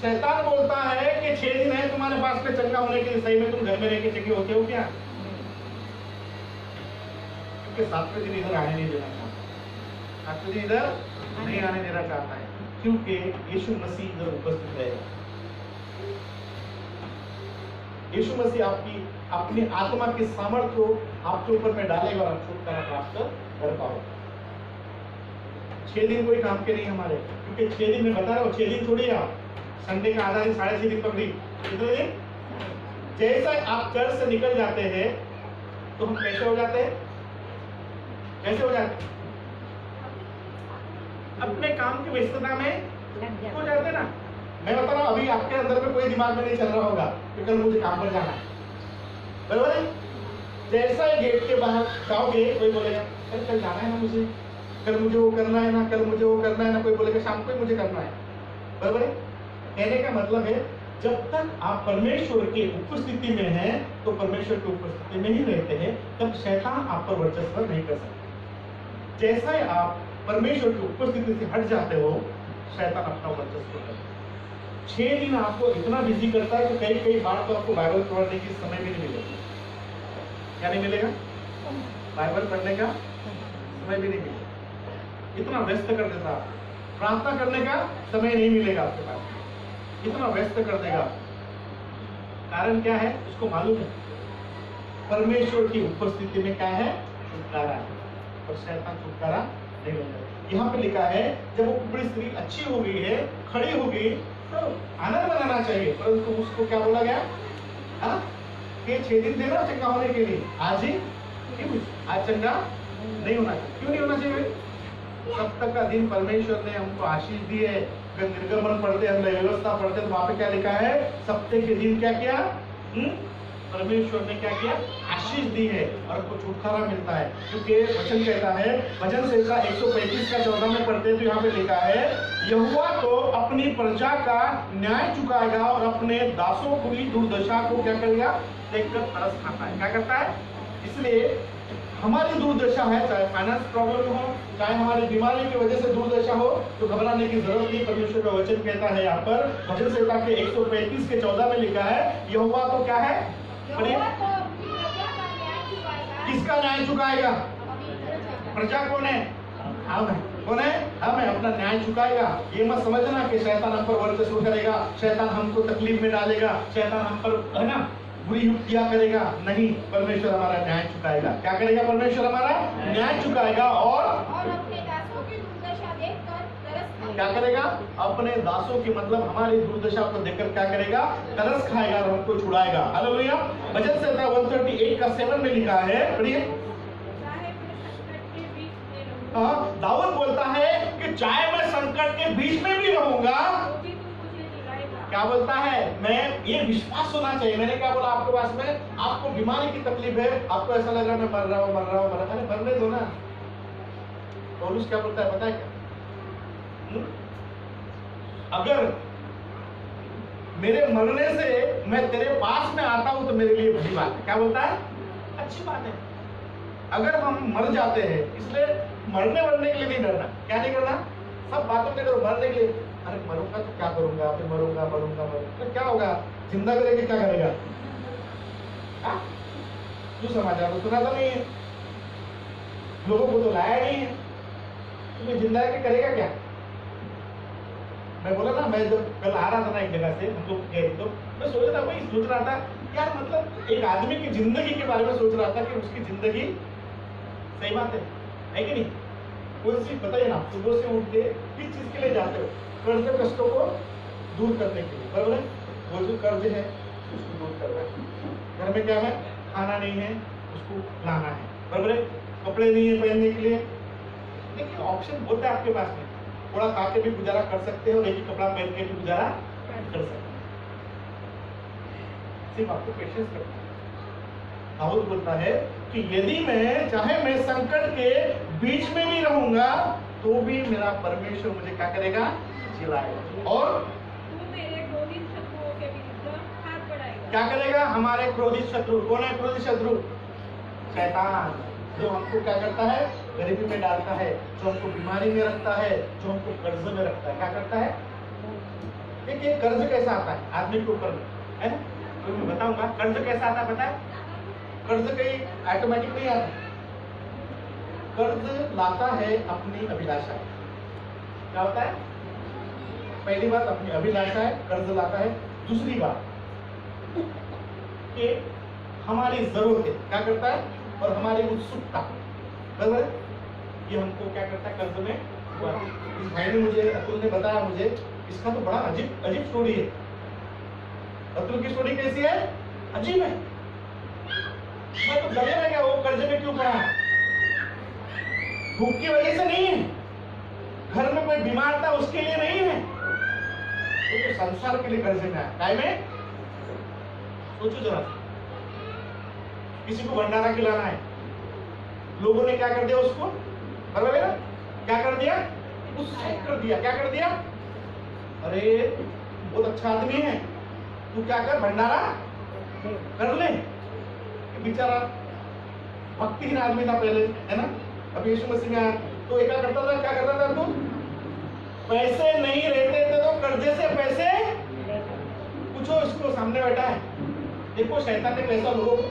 शैतान बोलता है कि 6 दिन है तुम्हारे पास में चंगा होने के लिए, सही में तुम घर में रह के चंगे होते हो क्या? क्योंकि 7वें दिन इधर आने नहीं देना चाहता, 7वें दिन इधर नहीं आने देना चाहता है, क्योंकि यीशु मसीह इधर उपस्थित रहेगा। यीशु मसीह आपकी अपनी आत्मा के सामर्थ्य को आपके ऊपर में डालेगा और आप छुटकारा प्राप्त कर पाओगे। 6 दिन कोई काम के नहीं हमारे, क्योंकि 6 दिन में बता रहा हूँ, 6 दिन छोड़िए आप, संडे का आधा दिन, 6.5 दिन पकड़ी, कितने दिन? जैसा आप चर्च से निकल जाते हैं तो हम कैसे हो जाते हैं? कैसे हो जाते हैं? अपने काम की व्यस्तता में हो जाते ना। मैं बता रहा हूँ, अभी आपके अंदर में कोई दिमाग में नहीं चल रहा होगा कि कल मुझे काम पर जाना है, बराबर है? जैसा ही गेट के बाहर जाओगे, कोई बोलेगा कल जाना है ना मुझे, कल मुझे वो करना है ना, कल मुझे वो करना है ना, कोई बोलेगा शाम को ही मुझे करना है, बराबर है? कहने का मतलब है, जब तक आप परमेश्वर की उपस्थिति में हैं तो परमेश्वर की उपस्थिति में ही रहते हैं, तब शैतान आप पर वर्चस्व नहीं कर सकता। जैसा ही आप परमेश्वर की उपस्थिति से हट जाते हो, शैतान अपना वर्चस्व करता है। 6 दिन आपको इतना बिजी करता है कि कई बार तो आपको बाइबल पढ़ने की समय भी नहीं मिलेगा। क्या नहीं मिलेगा? बाइबल पढ़ने का समय भी नहीं मिलेगा, इतना व्यस्त कर देता है। प्रार्थना करने का समय नहीं मिलेगा आपके पास, इतना व्यस्त कर देगा। कारण क्या है? उसको मालूम है परमेश्वर की उपस्थिति में क्या है? छुटकारा है, और शैतान छुटकारा नहीं मिलेगा। यहाँ पे लिखा है, जब वो कुबड़ी स्त्री अच्छी हो गई है, खड़ी हो गई, तो आनंद मनाना चाहिए, परंतु उसको क्या बोला गया? हाँ, कि 6 दिन देना चंगा होने के लिए, आज ही क्यों? आज चंगा नहीं होना चाहिए। क्यों नहीं होना चाहिए? सप्ताह का दिन परमेश्वर ने हमको आशीष दी है। निर्गमन पढ़ते, हम व्यवस्था पढ़ते, तो वहां पे क्या लिखा है? सप्ताह के दिन क्या किया? परमेश्वर ने क्या किया? आशीष दी है, और हमको छुटकारा मिलता है, क्योंकि वचन कहता है, भजन संहिता 135 का 14 में पढ़ते हैं तो यहाँ पे लिखा है, यहोवा तो अपनी प्रजा का न्याय चुकाएगा और अपने दासों की दुर्दशा को क्या करेगा? देखकर तरस खाता है। क्या करता है? इसलिए हमारी दुर्दशा है, चाहे फाइनेंस प्रॉब्लम हो, चाहे हमारी बीमारी की वजह से दुर्दशा हो, तो घबराने की जरूरत नहीं। परमेश्वर का वचन कहता है यहाँ पर भजन संहिता के 135 के 14 में लिखा है, यहोवा तो क्या है? किसका न्याय चुकाएगा? प्रजा कौन है? हम है। कौन है? हम है। अपना न्याय चुकाएगा। ये मत समझना कि शैतान हम पर वर्चस्व करेगा, शैतान हमको तकलीफ में डालेगा, शैतान हम पर, है ना, बुरी युक्तियां करेगा। नहीं, परमेश्वर हमारा न्याय चुकाएगा। क्या करेगा? परमेश्वर हमारा न्याय चुकाएगा, और अपने दासों की दुर्दशा देखकर तरस खाएगा। क्या करेगा? अपने दासों की, मतलब हमारी दुर्दशा को देखकर क्या करेगा? तरस खाएगा और हमको छुड़ाएगा। हालेलुया। भजन संहिता 138 का 7 में लिखा है, पढ़िए। दाऊद बोलता है कि चाहे मैं संकट के बीच में भी रहूंगा, क्या बोलता है? मैं, ये विश्वास होना चाहिए। मैंने क्या बोला आपके पास में? आपको बीमारी की तकलीफ है, आपको ऐसा लग रहा है मैं मर रहा हूँ, अरे मरने दो ना। पौलुस क्या बोलता है पता है क्या? अगर मेरे मरने से मैं तेरे पास में आता हूं तो मेरे लिए बड़ी बात है। क्या बोलता है? अच्छी बात है। अगर हम मर जाते हैं, इसलिए मरने के लिए नहीं डरना। क्या नहीं करना? सब बातों में करो मरने के लिए। अरे मरूंगा तो क्या करूंगा, फिर मरूंगा तो क्या होगा? जिंदा करेंगे क्या करेगा? जो समाचार तो सुना तो नहीं है, लोगों को तो लाया नहीं है, तुम्हें जिंदा के करेगा क्या? मैं बोला ना, मैं जब कल आ रहा था ना एक जगह से, हम लोग गए तो मैं सोच रहा था यार, मतलब एक आदमी की जिंदगी के बारे में सोच रहा था कि उसकी जिंदगी, सही बात है कि नहीं? कोई चीज बताइए ना, सुबह से उठ के किस चीज के लिए जाते हो? कर्ज कष्टों को दूर करने के लिए, बराबर है? वो जो कर्ज है, उसको दूर करना है। घर में क्या है, खाना नहीं है उसको लाना है, बराबर है, कपड़े नहीं है पहनने के लिए। देखिए ऑप्शन बहुत है आपके पास में, थोड़ा खा के भी गुजारा कर सकते हो, एक ही कपड़ा पहन के भी गुजारा कर सकते हो, सिर्फ आपको पेशेंस करना है। दाऊद बोलता है कि यदि मैं चाहे मैं संकट के बीच में भी रहूंगा तो भी मेरा परमेश्वर मुझे क्या करेगा, जिलाएगा। और तू मेरे क्रोधित शत्रुओं के विरुद्ध हाथ बढ़ाएगा। क्या करेगा, हमारे क्रोधित शत्रु। कौन है क्रोधित शत्रु? शैतान, जो हमको क्या करता है, गरीबी में डालता है, जो हमको बीमारी में रखता है, जो हमको कर्ज में रखता है। क्या करता है? देखिए कर्ज कैसा आता है आदमी के ऊपर, है ना, तो मैं बताऊंगा कर्ज कैसा आता है। पता है, कर्ज कहीं ऑटोमेटिक नहीं आता, कर्ज लाता है अपनी अभिलाषा। क्या होता है? पहली बात अपनी अभिलाषा है, कर्ज लाता है। दूसरी बात कि हमारी जरूरतें क्या करता है, और हमारी उत्सुकता, बराबर है? ये हमको क्या करता है, कर्ज में। इस भाई ने मुझे, अतुल ने बताया मुझे, इसका तो बड़ा अजीब अजीब स्टोरी है। अतुल की स्टोरी कैसी है, अजीब है। मैं तो डरे रह गया, वो कर्ज में क्यों पड़ा? भूख की वजह से नहीं है, घर में कोई बीमार था उसके लिए नहीं है, वो तो संसार के लिए कर्ज में आया। काय में? सोचो जरा, किसी को भंडारा खिलाना है, लोगों ने क्या कर दिया उसको, बराबर है ना, क्या कर दिया, उत्साहित कर दिया। क्या कर दिया? अरे बहुत अच्छा आदमी है, तू क्या कर, भंडारा कर ले। बेचारा भक्तिहीन आदमी था पहले, है ना, अभी यीशु मसीह में आया तो क्या करता था, क्या करता था, तू पैसे नहीं रहते थे तो कर्जे से पैसे, पूछो इसको सामने बैठा है, देखो शैतान ने कैसा लोगों को,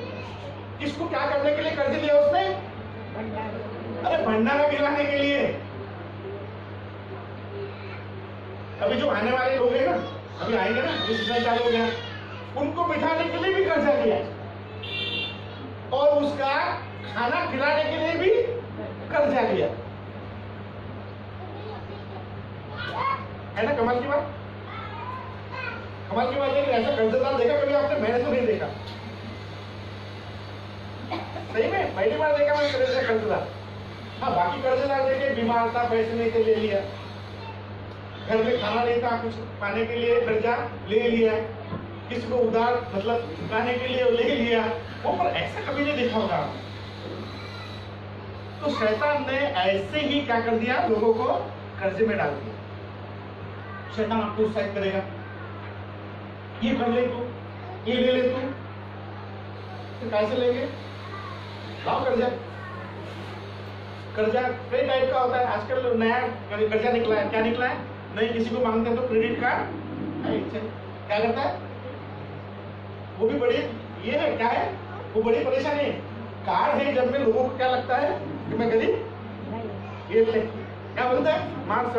किसको क्या करने के लिए कर्ज लिया उसने, अरे भंडारा खिलाने के लिए। अभी जो आने वाले लोग हैं ना, अभी आएंगे ना, जिस समय चालू हो गया, उनको बिठाने के लिए भी कर्जा लिया और उसका खाना खिलाने के लिए भी कर्जा लिया। है ना कमाल की बात? कमाल की बात है कि ऐसा कर्जदार देखा कभी आपने? मैंने तो नहीं देखा, सही में पहली बार देखा मैंने कर्जदार। हाँ, बाकी कर्जदार देखे, बीमार था, पैसे नहीं थे, ले लिया, घर में खाना नहीं था, कुछ पाने के लिए कर्जा ले लिया, किसी को उधार मतलब चुकाने के लिए ले लिया, वो पर ऐसा कभी नहीं देखा होगा। तो शैतान ने ऐसे ही क्या कर दिया, लोगों को कर्जे में डाल दिया। शैतान आपको उत्साहित करेगा, ये कर ले तू, ये ले ले तू, तो कैसे लेंगे, लाओ कर्जा। कर्जा कई टाइप का होता है, आजकल नया कर्जा निकला है। क्या निकला है? नहीं, किसी को मांगते हैं तो क्रेडिट कार्ड। क्या करता है वो भी बड़ी, ये है क्या है, वो बड़ी परेशानी है। कार्ड है जब में लोगों को क्या लगता है कि मैं गरीब, ये ले, क्या बोलता है, मार्क्स।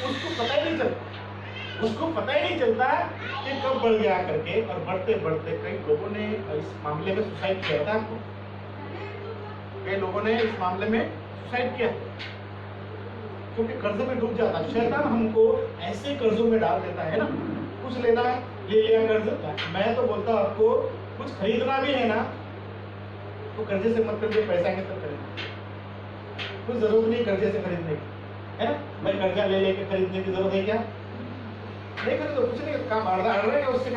उसको पता ही नहीं चलता, उसको पता ही नहीं चलता कि कब बढ़ गया करके, और बढ़ते बढ़ते कई लोगों ने इस मामले में सुसाइड किया था। आपको कई लोगों ने इस मामले में सुसाइड किया क्योंकि कर्ज में डूब जाता। शैतान हमको ऐसे कर्जों में डाल देता है ना, कुछ लेना है ले लिया कर्ज। मैं तो बोलता हूँ आपको कुछ खरीदना भी है ना तो कर्जे से मत करिए, पैसा आएंगे तब करेंगे, कुछ जरूरत नहीं कर्जे से खरीदने की, है ना। मैं कर्जा ले लेके खरीदने की जरूरत है क्या? नहीं खरीदो, कुछ नहीं, काम अड़ रहा है उससे,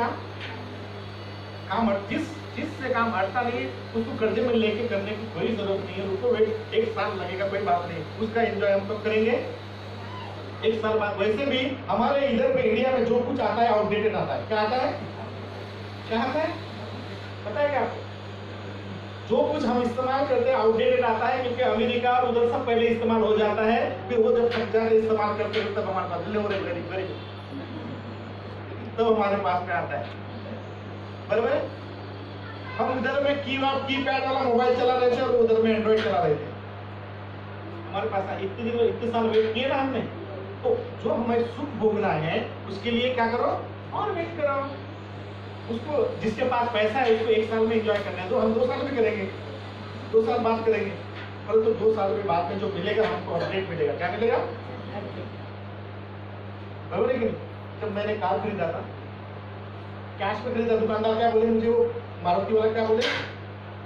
काम जिससे काम अड़ता नहीं है उसको कर्जे में लेके करने की कोई जरूरत नहीं है। उसको वेट 1 साल लगेगा, कोई बात नहीं, उसका एंजॉय हम तो करेंगे 1 साल बाद। वैसे भी हमारे इधर में इंडिया में जो कुछ आता है आउटडेटेड आता है। क्या आता है, क्या आता है पता है क्या आपको? जो कुछ हम इस्तेमाल करते हैं आउटडेटेड आता है, क्योंकि अमेरिका और उधर सब पहले इस्तेमाल हो जाता है, फिर वो जब थक जाते इस्तेमाल करते हैं तब हमारे पास हो रहे गरीब तब हमारे पास में आता है, बराबर है। हम इधर में कीपैड वाला मोबाइल चला रहे थे और उधर में एंड्रॉइड चला रहे थे। हमारे पास इतने साल वेट किए ना हमने, तो जो हमें सुख भोगना है उसके लिए क्या करो और वेट करो। उसको जिसके पास पैसा है उसको 1 साल में एंजॉय करना है, तो हम 2 साल में करेंगे, 2 साल बाद करेंगे, परंतु 2 साल के बाद में जो मिलेगा हमको अपडेट मिलेगा। क्या मिलेगा, बराबर है कि नहीं? जब मैंने कार खरीदा था, कैश में खरीदा, दुकानदार क्या बोले मुझे, वो मारुति वाला क्या बोले,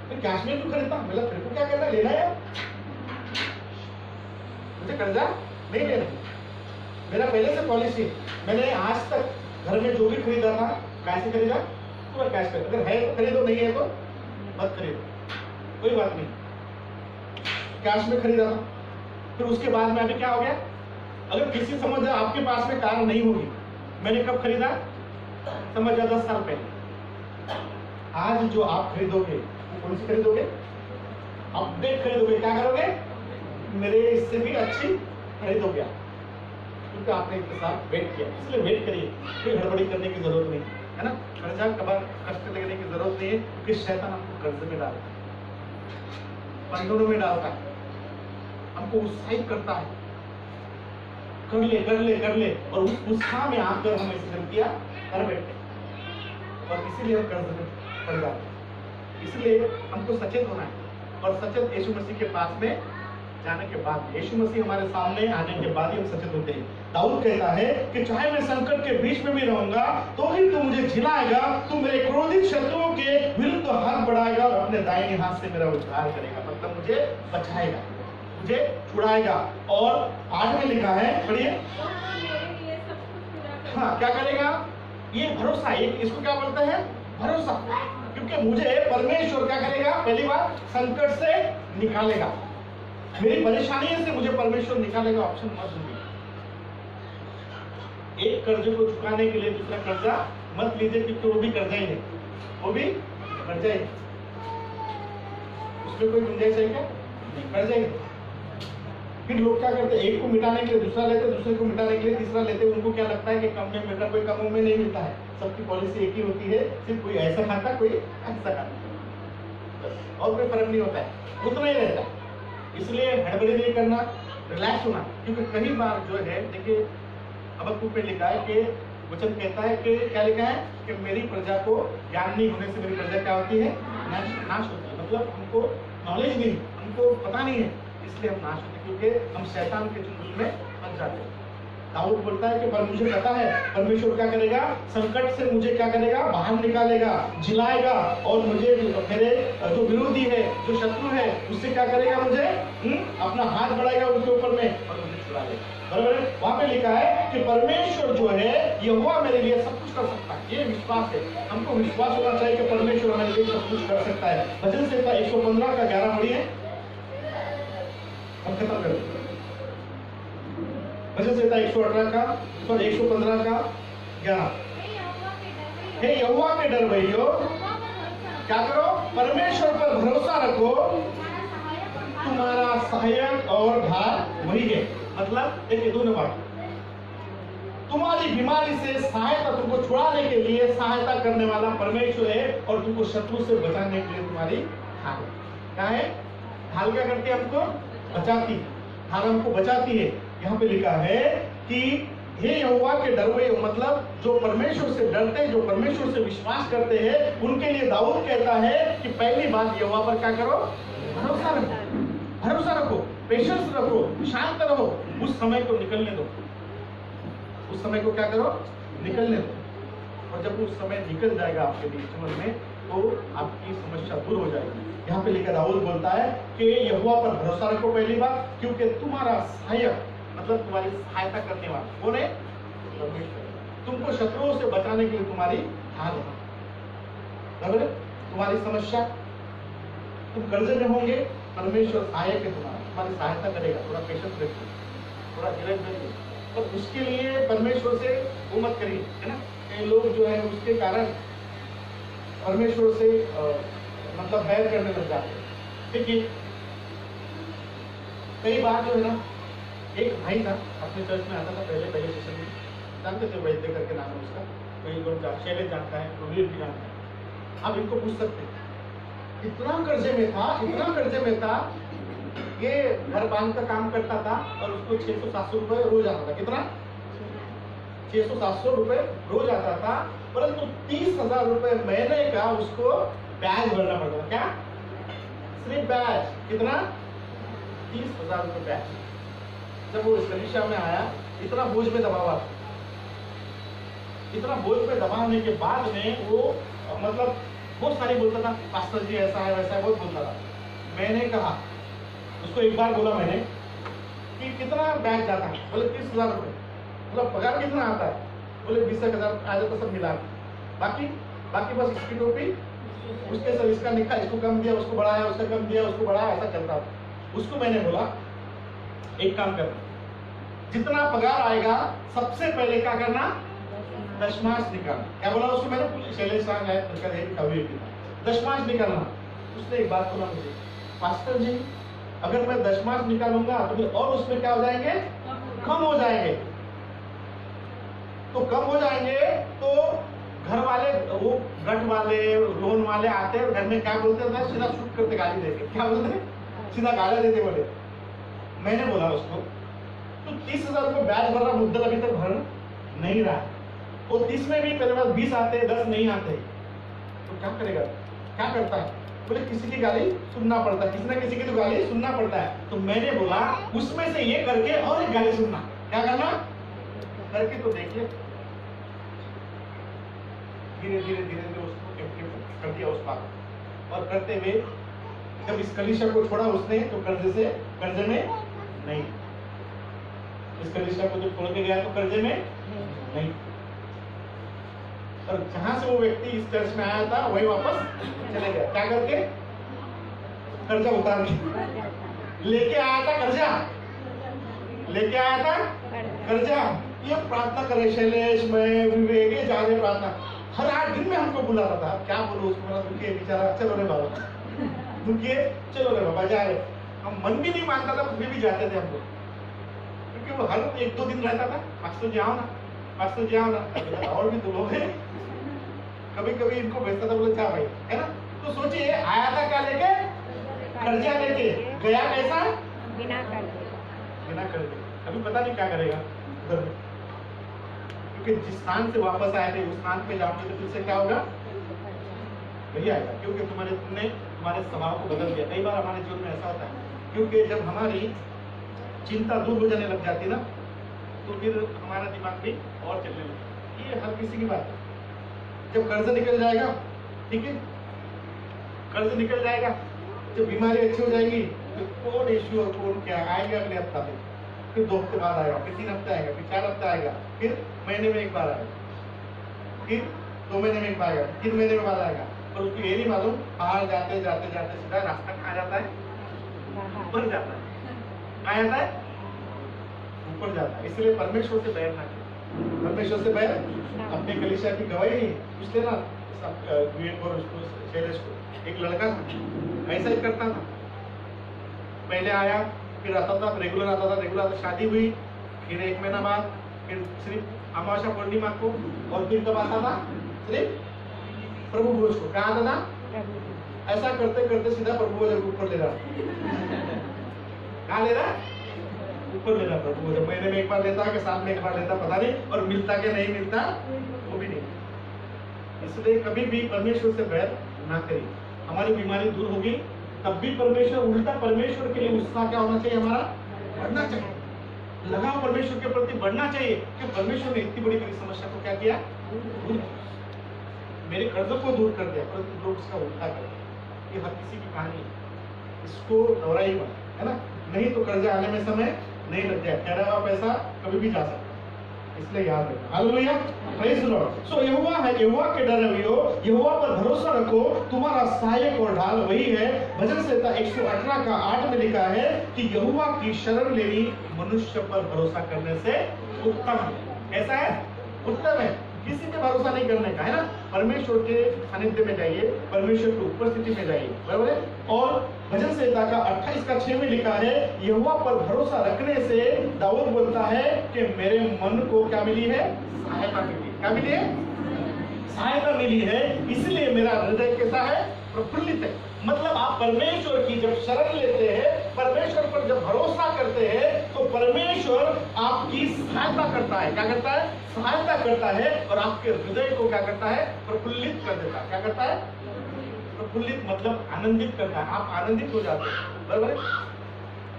तो कैश में क्यों खरीदता, बोला तेरे को क्या करना, लेना है, मुझे कर्जा नहीं लेना। मेरा पहले से पॉलिसी, मैंने आज तक घर में जो भी खरीदा था कैसे खरीदा, पूरा कैश पे, अगर है तो खरीदो, नहीं है तो मत खरीदो, कोई बात नहीं, कैश में खरीदा था। फिर उसके बाद में अभी क्या हो गया, अगर किसी समझ आपके पास में कार नहीं होगी, मैंने कब खरीदा, समझ जा 10 साल पहले, आज जो आप खरीदोगे वो कौन सी खरीदोगे, अपडेट खरीदोगे, क्या करोगे, मेरे इससे भी अच्छी खरीदोगे आप, क्योंकि आपने इतने साल वेट किया, इसलिए वेट करिए, कोई हड़बड़ी करने की जरूरत नहीं है ना, कर्जा कबार कष्ट लेने की जरूरत नहीं है, क्योंकि शैतान हमको कर्ज में डालता है, बंधनों में डालता है, हमको उत्साहित करता है, कर ले कर ले कर ले, और उस उत्साह में आकर हम ऐसी गलतियां कर बैठते, और इसीलिए हम कर्ज में पड़ जाते हैं। इसलिए हमको सचेत होना है, और सचेत यीशु मसीह के पास में जाने के बाद, यीशु मसीह हमारे सामने आने के बाद ही हम सचेत होते हैं। दाऊद कहता है कि चाहे मैं संकट के बीच में भी रहूंगा तो ही तू मुझे झिलाएगा, तू मेरे क्रोधित शत्रुओं के विरुद्ध हाथ बढ़ाएगा और अपने दाहिने हाथ से मेरा उद्धार करेगा, मतलब मुझे बचाएगा, मुझे छुड़ाएगा। और 8 में लिखा है, पढ़िए, हाँ क्या करेगा, ये भरोसा, इसको क्या बोलते हैं, भरोसा, क्योंकि मुझे परमेश्वर क्या करेगा, पहली बात संकट से निकालेगा, मेरी परेशानी से मुझे परमेश्वर निकालेगा, ऑप्शन मत लीजिए। एक कर्ज को चुकाने के लिए दूसरा कर्जा मत लीजिए, क्योंकि वो भी कर्जा ही है, वो भी कर्जा ही, उसमें कोई गुंजाइश है क्या, कर्जा ही। फिर लोग क्या करते हैं, एक को मिटाने के लिए दूसरा लेते, दूसरे को मिटाने के लिए तीसरा लेते, उनको क्या लगता है कि कम में मिलता, कोई कमों में नहीं मिलता है, सबकी पॉलिसी एक ही होती है, सिर्फ कोई ऐसा खाता कोई ऐसा खाता, और कोई फर्क नहीं होता है, उतना ही रहता है। इसलिए हड़बड़ी नहीं करना, रिलैक्स होना, क्योंकि कई बार जो है, देखिए हबक्कुक में लिखा है कि वचन कहता है कि क्या लिखा है कि मेरी प्रजा को ज्ञान नहीं होने से मेरी प्रजा क्या होती है, नाश होती है, मतलब हमको नॉलेज नहीं, हमको पता नहीं है, इसलिए हम नाश होते हैं, क्योंकि हम शैतान के चुंगल में फंस जाते हैं। दाऊद बोलता है कि पर मुझे पता है परमेश्वर क्या करेगा, संकट से मुझे क्या करेगा, बाहर निकालेगा, जिलाएगा, और मुझे मेरे जो विरोधी है, जो शत्रु है, उससे क्या करेगा, मुझे अपना हाथ बढ़ाएगा उनके ऊपर में और मुझे छुड़ा लेगा। बराबर है, वहां पे लिखा है कि परमेश्वर जो है यहोवा मेरे लिए सब कुछ कर सकता है, ये विश्वास है, हमको विश्वास होना चाहिए कि परमेश्वर हमारे लिए सब कुछ कर सकता है। भजन संहिता 115 का 11 पढ़िए, हम खत्म कर देंगे। भजन संहिता 118 का और 115 का 11, हे यहोवा के डरवैयो, क्या करो, परमेश्वर पर भरोसा रखो, तुम्हारा सहायक और भार वही है। मतलब देखिए दोनों बात, तुम्हारी बीमारी से सहायता, तुमको छुड़ाने के लिए सहायता करने वाला परमेश्वर है, और तुमको शत्रु से बचाने के लिए तुम्हारी ढाल क्या है, ढाल क्या करती है, हमको बचाती, ढाल हमको बचाती है। यहाँ पे लिखा है कि हे यहोवा के डरवे, मतलब जो परमेश्वर से डरते, जो परमेश्वर से विश्वास करते हैं, उनके लिए दाऊद कहता है कि पहली बात यहोवा पर क्या करो, भरोसा रखो, भरोसा रखो, पेशेंस रखो, शांत रहो, उस समय को निकलने दो, उस समय को क्या करो, निकलने दो, और जब उस समय निकल जाएगा आपके जीवन में तो आपकी समस्या दूर हो जाएगी। यहाँ पे लिखा, दाऊद बोलता है कि यहोवा पर भरोसा रखो पहली बात, क्योंकि तुम्हारा सहायक, मतलब तुम्हारी सहायता करने वाला कौन है, परमेश्वर, तुमको शत्रुओं से बचाने के लिए तुम्हारी हाथ है, बराबर, तुम्हारी समस्या, तुम कर्जे में होंगे, परमेश्वर सहायक है, तुम्हारी सहायता करेगा, थोड़ा पेशेंस रखिए, थोड़ा धीरज रखिए, और उसके लिए परमेश्वर से वो मत करिए, है ना, कई लोग जो है उसके कारण परमेश्वर से मतलब बैर करने लग जाते हैं। देखिए कई बार जो है ना, एक भाई था अपने चर्च में आता था, पहले सेशन में, जानते थे, वैद्य करके नाम है उसका, कोई लोग शैलेश जानता है, प्रवीण भी जानता है, आप इनको पूछ सकते हैं, इतना कर्जे में था, इतना कर्जे में था, ये घर बांध का काम करता था और उसको 600-700 रुपए रोज आता था, कितना 600-700 रुपए रोज आता था, परंतु 30,000 रुपए महीने का उसको ब्याज भरना पड़ता था, क्या, सिर्फ ब्याज, कितना 30,000 रुपए ब्याज। जब वो इस कलीसिया में आया, इतना बोझ में दबा हुआ, इतना बोझ पे दबाने के बाद में वो मतलब बहुत सारी बोलता था, पास्टर जी ऐसा है वैसा है, बहुत बोलता था। मैंने कहा उसको एक बार बोला मैंने कि कितना बैग जाता है, बोले 30,000 रुपये। मतलब पगार कितना आता है, बोले 20,000 आ जाता सब मिला के। बाकी बस इसकी टोपी उसके सब इसका निकाल, इसको कम दिया उसको बढ़ाया, उसका कम दिया उसको बढ़ाया, ऐसा चलता था। उसको मैंने बोला एक काम करना, जितना पगार आएगा सबसे पहले क्या करना, दशमांश निकालना। क्या बोला उसको मैंने, शैलेश सांग है दशमांश निकालना। उसने एक बात बोला मुझे, पास्टर जी अगर मैं दशमांश निकालूंगा तो फिर और उसमें क्या हो जाएंगे, कम हो जाएंगे। तो कम हो जाएंगे तो घर वाले, वो गट वाले, लोन वाले आते हैं घर में, क्या बोलते हैं, सीधा शूट करते गाली देते। क्या बोलते हैं, सीधा गाली देते। बोले मैंने बोला उसको तो 30,000 रुपये ब्याज भर रहा, मुद्दल अभी तक भर नहीं रहा, वो 30 में भी मेरे पास 20 आते 10 नहीं आते, तो क्या करेगा, क्या करता है, बोले किसी की गाली सुनना पड़ता है, किसी ना किसी की तो गाली सुनना पड़ता है। तो मैंने बोला उसमें से ये करके और एक गाली सुनना, क्या करना, करके तो देखिए। धीरे धीरे धीरे धीरे उसको कर दिया उस पार। और करते हुए जब इस कलीसिया को छोड़ा उसने तो कर्जे में नहीं, इस कलीसिया को जब छोड़ के गया तो कर्जे में नहीं। और जहां से वो व्यक्ति इस चर्च में आया था वही वापस चले गया, क्या करके, कर्जा उतार के लेके आया था, कर्जा लेके आया था, कर्जा। ये प्रार्थना करे शैलेश में विवेक, ये ज्यादा प्रार्थना हर 8 दिन में हमको बुलाता था। क्या बोलो उसको, मेरा दुखिए बेचारा, चलो रे बाबा दुखिए, चलो रे बाबा जाए। हम मन भी नहीं मानता था, फिर भी जाते थे हम लोग, क्योंकि वो हर 1-2 दिन रहता था, पास्टर जी आओ ना, पास्टर जी आओ ना। और भी तो लोग हैं, कभी कभी इनको भेजता था, बोले क्या भाई, है ना। तो सोचिए आया था क्या लेके, कर्जा लेके, गया कैसा, बिना कर्जे। अभी पता नहीं क्या करेगा उधर में, क्योंकि जिस स्थान से वापस आए थे उस स्थान पे जाओगे तो फिर से क्या होगा, वही आएगा। क्योंकि तुमने तुम्हारे स्वभाव को बदल दिया। कई बार हमारे जीवन में ऐसा होता है, क्योंकि जब हमारी चिंता दूर हो जाने लग जाती है ना, तो फिर हमारा दिमाग भी और चलने लगता है। ये हर किसी की बात है। जब कर्ज निकल जाएगा, ठीक है, कर्ज निकल जाएगा, जब बीमारी अच्छी हो जाएगी तो कौन इश्यू और कौन क्या आएगा, अगले हफ्ता में, फिर 2 हफ्ते बाद आएगा, फिर 3 हफ्ते आएगा, फिर 4 हफ्ते आएगा, फिर महीने में एक बार आएगा, फिर 2 महीने में एक बार आएगा, 3 महीने में बाद आएगा। और उसको ये नहीं मालूम बाहर जाते जाते जाते सीधा रास्ता कहाँ जाता है, ऊपर जाता है। कहाँ जाता है, ऊपर जाता है। इसलिए परमेश्वर से बैर ना करें, परमेश्वर से बैर। अपने कलीसिया की गवाही नहीं पूछ लेना, विवेक और उसको शैलेश को। एक लड़का था ऐसा ही करता था, पहले आया फिर आता था, रेगुलर आता था, रेगुलर शादी हुई, फिर 1 महीना बाद फिर सिर्फ अमावस्या पूर्णिमा को, और फिर कब आता था, सिर्फ प्रभु भोज को। कहाँ आता था, ऐसा करते करते सीधा प्रभु भोज ऊपर ले रहा। कहाँ ले रहा, ऊपर ले रहा प्रभु भोज। महीने में एक बार लेता है कि साल में एक बार लेता, पता नहीं, और मिलता कि नहीं मिलता वो भी नहीं। इसलिए कभी भी परमेश्वर से बैर ना करिए। हमारी बीमारी दूर होगी तब भी परमेश्वर, उल्टा परमेश्वर के लिए उत्साह क्या होना चाहिए, हमारा बढ़ना चाहिए, लगाव परमेश्वर के प्रति बढ़ना चाहिए कि परमेश्वर ने इतनी बड़ी मेरी समस्या को क्या किया, मेरे कर्जों को दूर कर दिया, परंतु लोग उसका उल्टा कर दिया। ये हर किसी की कहानी है, इसको दोहराइए मत, है ना, नहीं तो कर्जा आने में समय नहीं लग जाए, ठहरा हुआ पैसा कभी भी जा सकता है, इसलिए याद रखना। Hallelujah, praise the Lord. So यहोवा है, यहोवा के डर रहियो, यहोवा पर भरोसा रखो, तुम्हारा सहायक और ढाल वही है। भजन संहिता 118 का 8 में लिखा है कि यहोवा की शरण लेनी मनुष्य पर भरोसा करने से उत्तम है। ऐसा है, उत्तम है, किसी पे भरोसा नहीं करने का, है ना। परमेश्वर के सानिध्य में जाइए, परमेश्वर की उपस्थिति में जाइए, बराबर है। और भजन संहिता का 28 का 6 में लिखा है, यहोवा पर भरोसा रखने से दाऊद बोलता है कि मेरे मन को क्या मिली है, सहायता मिली है। क्या मिली है, सहायता मिली है, इसलिए मेरा हृदय कैसा है, प्रफुल्लित है। मतलब आप परमेश्वर की जब शरण लेते हैं, परमेश्वर पर जब भरोसा करते हैं, तो परमेश्वर आपकी सहायता करता है। क्या करता है, सहायता करता है, और आपके हृदय को क्या करता है, प्रफुल्लित कर देता है। क्या करता है, प्रफुल्लित मतलब आनंदित करता है, आप आनंदित हो जाते हैं, बराबर है।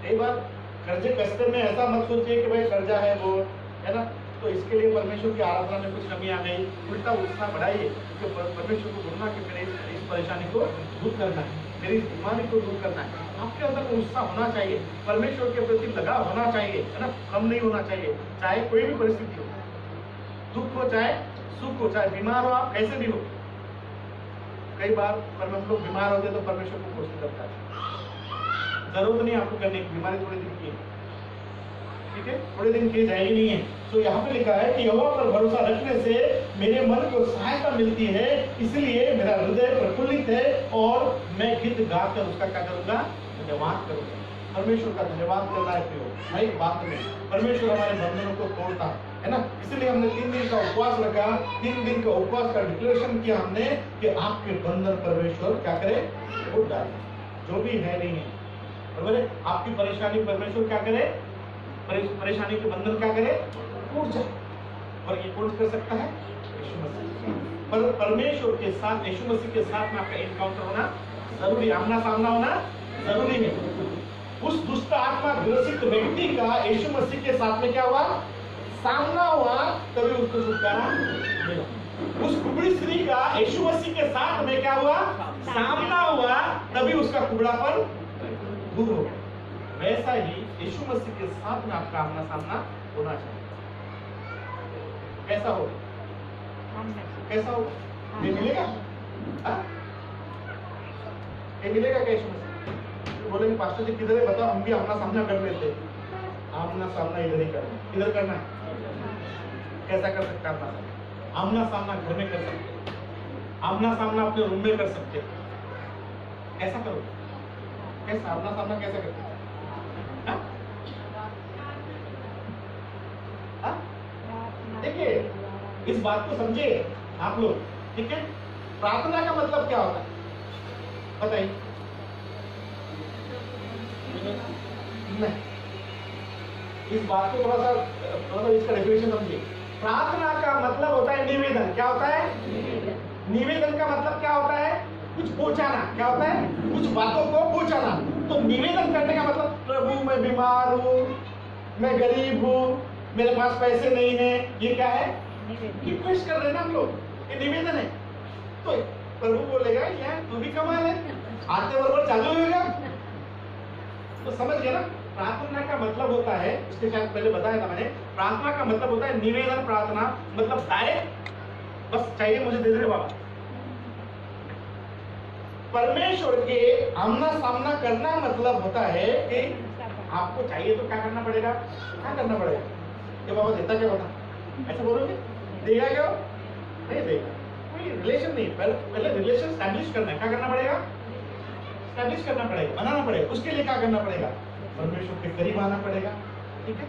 कई बार कर्जे कसते में ऐसा मत सोचिए कि भाई कर्जा है वो, है ना, तो इसके लिए परमेश्वर की आराधना में कुछ कमी आ गई, उल्टा उत्साह बढ़ाइए, क्योंकि परमेश्वर को बोलना कि मेरे इस परेशानी को दूर करना है, मेरी बीमारी को दूर करना है। आपके अंदर वो उत्साह होना चाहिए, परमेश्वर के प्रति लगाव होना चाहिए, है ना, कम नहीं होना चाहिए, चाहे कोई भी परिस्थिति हो, दुख हो चाहे सुख हो, चाहे बीमार हो आप, कैसे भी हो। कई बार पर हम लोग बीमार होते तो परमेश्वर को कोशिश करता है, जरूरत नहीं आपको करने की, बीमारी थोड़े दिन की है, ठीक है, थोड़े दिन की जाएगी नहीं है। तो यहाँ पे लिखा है कि यहोवा पर भरोसा रखने से मेरे मन को सहायता मिलती है, इसलिए मेरा हृदय प्रफुल्लित है और मैं गीत गाकर उसका क्या करूंगा, धन्यवाद करूंगा। परमेश्वर का धन्यवाद करना है प्रियो। हर एक बात में परमेश्वर हमारे बंधनों को तोड़ता है ना, इसलिए हमने 3 दिन का उपवास रखा, 3 दिन का उपवास का डिक्लेरेशन किया हमने कि आपके बंधन परमेश्वर क्या करे, उठ डाले, जो भी है नहीं है, बराबर है। आपकी परेशानी परमेश्वर क्या करे, परेशानी के बंधन क्या करे, उठ जाए। और ये कौन कर सकता है, यीशु मसीह। पर परमेश्वर के साथ, यीशु मसीह के साथ में आपका एनकाउंटर होना जरूरी, आमना सामना होना जरूरी है। उस दुष्ट आत्मा ग्रसित व्यक्ति का यीशु मसीह के साथ में क्या हुआ, सामना हुआ, तभी उसको छुटकारा मिला। उस कुबड़ी स्त्री का यीशु मसीह के साथ में क्या हुआ, सामना हुआ, तभी उसका कुबड़ापन दूर हो गया। वैसा ही यीशु मसीह के साथ में आपका आमना सामना होना चाहिए। कैसा हो, कैसा हो, ये मिलेगा, ये मिलेगा क्या यीशु मसीह? बोलेंगे पास्टर जी किधर है, बताओ, हम भी आमना सामना कर लेते। आमना सामना इधर ही करना, इधर करना है। कैसा कर सकते हैं आमना सामना? घर में कर सकते, आमना सामना अपने रूम में कर सकते। ऐसा करो, कैसा आमना सामना कैसे करते हैं? देखिए, इस बात को समझे आप लोग, ठीक है। प्रार्थना का मतलब क्या होता है बताइए? नहीं, इस बात को थोड़ा सा इसका डेफिनेशन समझिए। प्रार्थना का मतलब होता है निवेदन। क्या होता है? निवेदन का मतलब क्या होता है? कुछ पहुंचाना। क्या होता है? कुछ बातों को पहुंचाना। तो निवेदन करने का मतलब, प्रभु मैं बीमार हूँ, मैं गरीब हूँ, मेरे पास पैसे नहीं है, ये क्या है? रिक्वेस्ट कर रहे हैं ना हम लोग, ये निवेदन है। तो प्रभु बोलेगा यार तू भी कमाल है, आते बराबर चालू होगा। तो समझ गया ना? प्रार्थना का मतलब होता है, उसके शायद पहले बताया था मैंने, प्रार्थना का मतलब होता है निवेदन। प्रार्थना मतलब डायरेक्ट, बस चाहिए मुझे दे दे बाबा। परमेश्वर के आमना सामना करना मतलब होता है कि आपको चाहिए तो क्या करना पड़ेगा? क्या करना पड़ेगा? ये बाबा देता क्या बता? ऐसा बोलोगे? देगा क्या? नहीं देगा। कोई रिलेशन नहीं, पहले रिलेशन स्टैब्लिश करना है। क्या करना पड़ेगा? स्टैब्लिश करना पड़ेगा, बनाना पड़ेगा। उसके लिए क्या करना पड़ेगा? परमेश्वर के करीब आना पड़ेगा, ठीक है।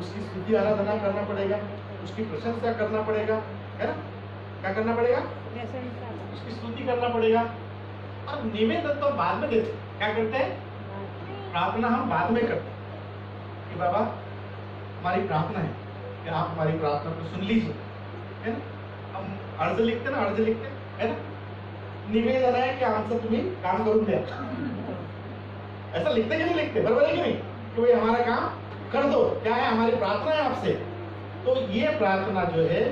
उसकी स्तुति आराधना करना पड़ेगा, उसकी प्रशंसा करना पड़ेगा, है ना? क्या करना पड़ेगा? उसकी स्तुति करना पड़ेगा। और निवेदन तो बाद में देते। क्या करते हैं? प्रार्थना हम बाद में करते हैं कि बाबा हमारी प्रार्थना है कि आप हमारी प्रार्थना को सुन लीजिए, है ना। हम अर्ज लिखते ना, अर्ज लिखते है ना, निवेदन है कि हमसे तुम्हें काम करूँ दिया। ऐसा लिखते कि नहीं लिखते? बराबर है कि नहीं? कि भाई हमारा काम कर दो। क्या है? हमारी प्रार्थना है आपसे। तो ये प्रार्थना जो है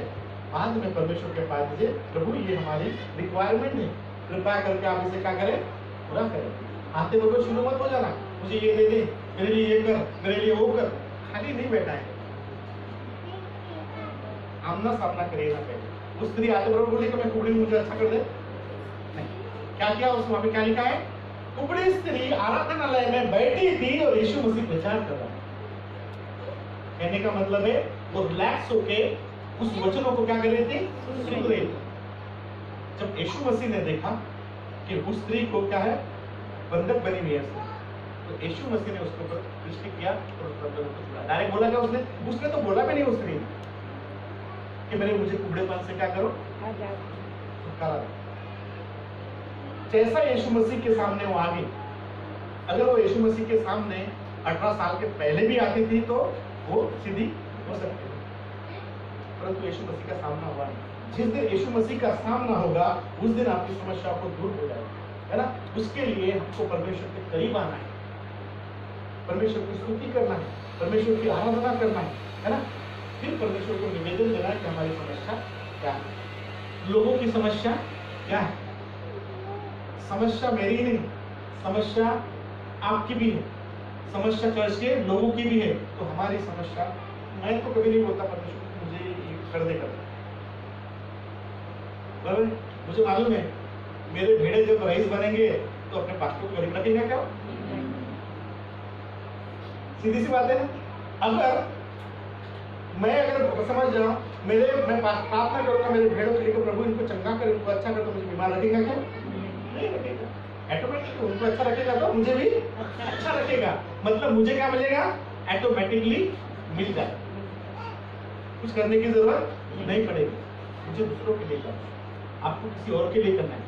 बाद में परमेश्वर के पास दीजिए, प्रभु ये हमारी रिक्वायरमेंट है, कृपया करके आप इसे क्या करें? पूरा करें। आते बराबर शुरू मत हो जाना, मुझे ये दे दे, मेरे लिए ये कर, मेरे लिए वो कर। खाली नहीं बैठा है, आमना सामना करिएगा पहले। उस स्त्री आते बराबर बोली कि मैं कुबड़ी मुझे अच्छा कर दे, नहीं। क्या किया उसने? वहां पे क्या लिखा है? कुबड़ी स्त्री आराधनालय में बैठी थी और यीशु मसीह प्रचार कर रहा है। कहने का मतलब है वो रिलैक्स होके उस वचनों को क्या कर रही थी? सुन रही थी। जब यीशु मसीह ने देखा कि उस स्त्री को क्या है? बंधक बनी हुई है, तो यीशु मसीह ने उसके ऊपर दृष्टि किया और उस बंधक को छुड़ाया। डायरेक्ट बोला क्या उसने? उसने तो बोला भी नहीं उस स्त्री कि मेरे मुझे कुबड़ेपन से क्या करो? छुटकारा दो। जैसा यीशु मसीह के सामने वो आ गई, अगर वो यीशु मसीह के सामने 18 साल के पहले भी आती थी तो वो सीधी हो सकती थी, परंतु यीशु मसीह का सामना हुआ नहीं। जिस दिन यीशु मसीह का सामना होगा उस दिन आपकी समस्या को दूर हो जाएगी, है ना। उसके लिए हमको परमेश्वर के करीब आना है, परमेश्वर की स्तुति करना है, परमेश्वर की आराधना करना है ना। फिर परमेश्वर को निवेदन देना कि हमारी समस्या क्या है, लोगों की समस्या क्या है। समस्या मेरी नहीं, समस्या आपकी भी है, समस्या चर्च के लोगों की भी है। तो हमारी समस्या, मैं तो कभी नहीं बोलता परमेश्वर को मुझे ये कर दे, बराबर। मुझे मालूम है मेरे भेड़े जब रईस बनेंगे तो अपने पास्टर को गरीब रखेगा क्या? सीधी सी बात है ना। अगर समझ जाऊं, मैं प्रार्थना करूंगा मेरे भेड़ों के लिए, प्रभु इनको चंगा कर, इनको अच्छा कर, तो मुझे बीमार रखेगा क्या? नहीं रखेगा। ऑटोमेटिकली उनको अच्छा रखेगा तो मुझे भी अच्छा रखेगा। मतलब मुझे क्या मिलेगा? ऑटोमेटिकली मिल जाए, कुछ करने की जरूरत नहीं पड़ेगी। मुझे दूसरों के लिए करना, आपको किसी और के लिए करना है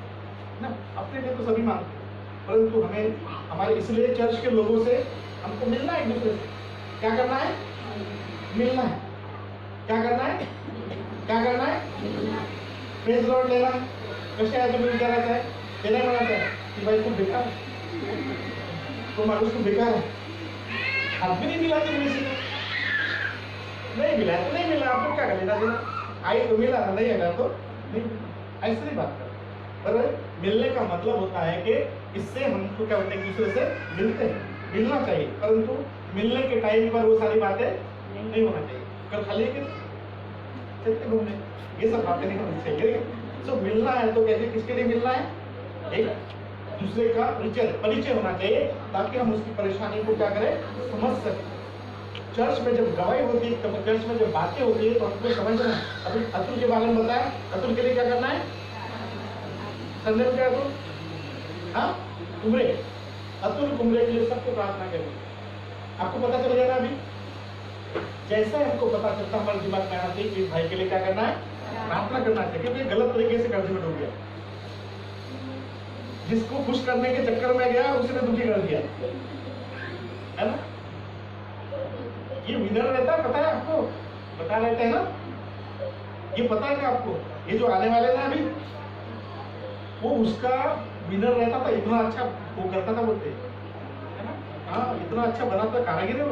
ना। अपने लिए तो सभी मांगते हैं, परंतु हमें हमारे इसलिए चर्च के लोगों से हमको मिलना है, एक दूसरे से क्या करना है? मिलना है। क्या करना है? क्या करना है? प्रेज लॉर्ड लेना है। वैसे आदमी मिलता रहता है, देना बनाता है कि भाई तुम बेकार है, तुम मानुष को बेकार है, हाथ भी नहीं मिला तुम किसी को, नहीं मिला तो नहीं मिला, आपको क्या लेना देना, आई तो मिला, नहीं आया तो नहीं। ऐसे नहीं बात कर, पर मिलने का मतलब होता है कि इससे हमको क्या होता है, एक दूसरे से मिलते हैं, मिलना चाहिए, परंतु मिलने के टाइम पर वो सारी बातें नहीं होना चाहिए। कल खाली चलते घूमने, ये सब बातें नहीं होनी चाहिए। तो मिलना है तो कैसे, किसके लिए मिलना है? एक दूसरे का परिचय होना चाहिए, ताकि हम उसकी परेशानी को क्या करें, समझ सकें। चर्च में जब गवाही होती है, तब चर्च में जब बातें होती है तो हमको समझना है। अभी अतुल के बारे में बताया, अतुल के लिए क्या करना है? संडे में क्या अतुल? हाँ, कुमरे, अतुल कुमरे के लिए सबको प्रार्थना करें। आपको पता चल गया ना अभी? जैसा हमको पता चलता हमारे दिमाग में आना चाहिए कि भाई के लिए क्या करना है? प्रार्थना करना चाहिए, क्योंकि गलत तरीके से कर्ज में डूब गया। जिसको खुश करने के चक्कर में गया उसने दुखी कर दिया, है ना। ये विनर रहता है, पता है आपको? बता रहते हैं ना, ये पता है क्या आपको? ये जो आने वाले ना अभी, वो उसका विनर रहता था, इतना अच्छा वो करता था, बोलते है ना। हाँ, इतना अच्छा बनाता कारीगर है,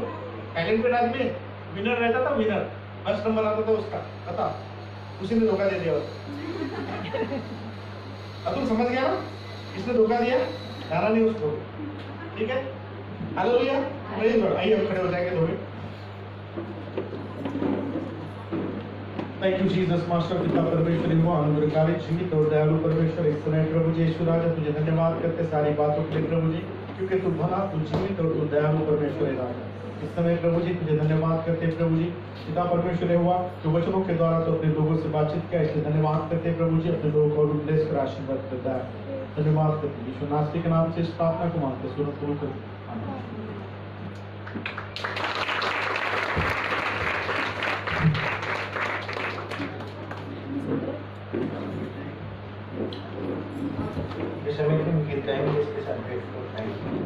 टैलेंटेड आदमी, विनर रहता था, विनर फर्स्ट नंबर आता था उसका, पता, उसी ने धोखा दे दिया। अतुल समझ गया ना, इसने धोखा दिया, जाना नहीं उसको, ठीक है। Hallelujah, praise Lord. आइए हम खड़े हो जाएंगे थोड़े। थैंक यू जीसस मास्टर, पिता परमेश्वर, अनुग्रहकारी जीवित और दयालु परमेश्वर, इस समय प्रभु जी यीशु राजा तुझे धन्यवाद करते सारी बातों के लिए प्रभु जी, क्योंकि तू भला, तू जीवित और तू दयालु परमेश्वर है राजा। इस समय प्रभु जी तुझे धन्यवाद करते प्रभु जी, पिता परमेश्वर हुआ जो वचनों के द्वारा तो अपने लोगों से बातचीत किया, इसलिए धन्यवाद करते प्रभु जी, अपने लोगों को ब्लेस कर आशीर्वाद करता है। धन्यवाद करते यीशु नासरी के नाम से इस प्रार्थना को मांगते सुनो कबूल करो। गीत गाएंगे, इसके साथ ग्रेटफुल थैंक यू।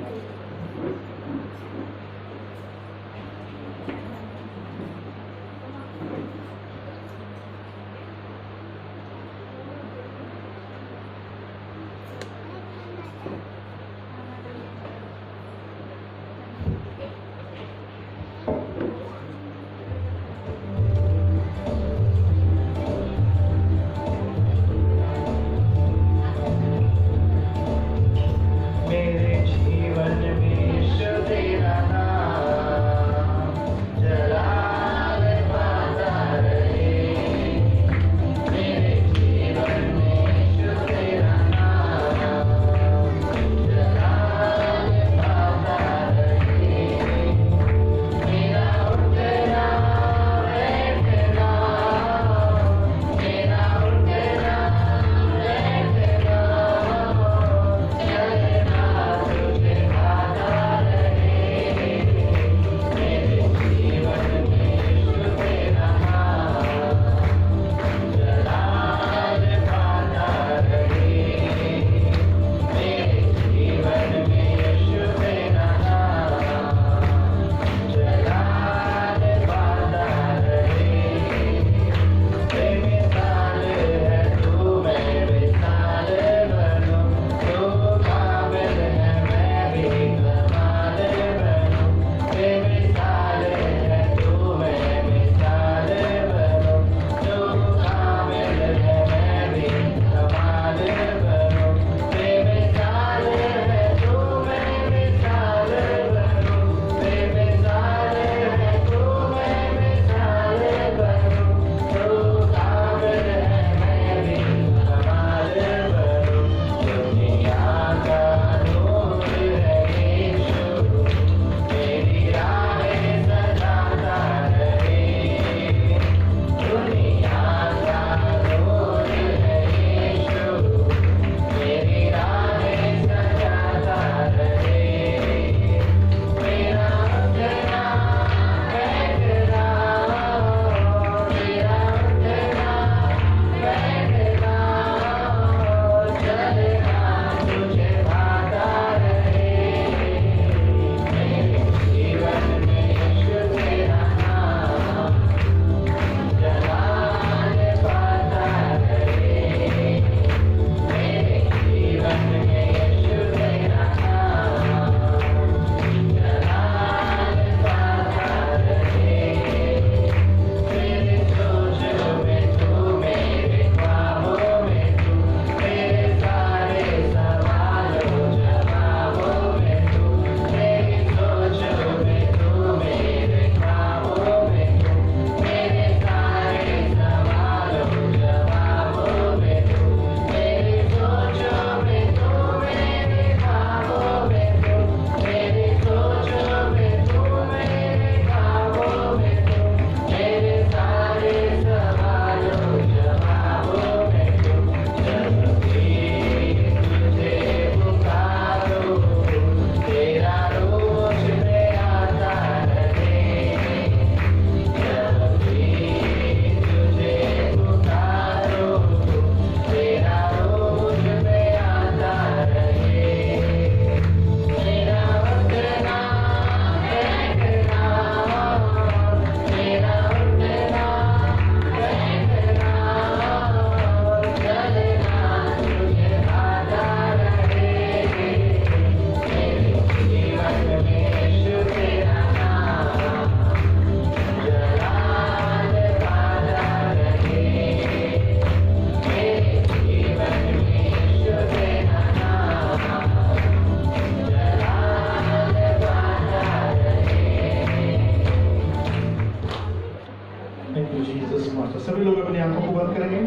मास्टर। सभी लोग अपनी आंखों को बंद करेंगे।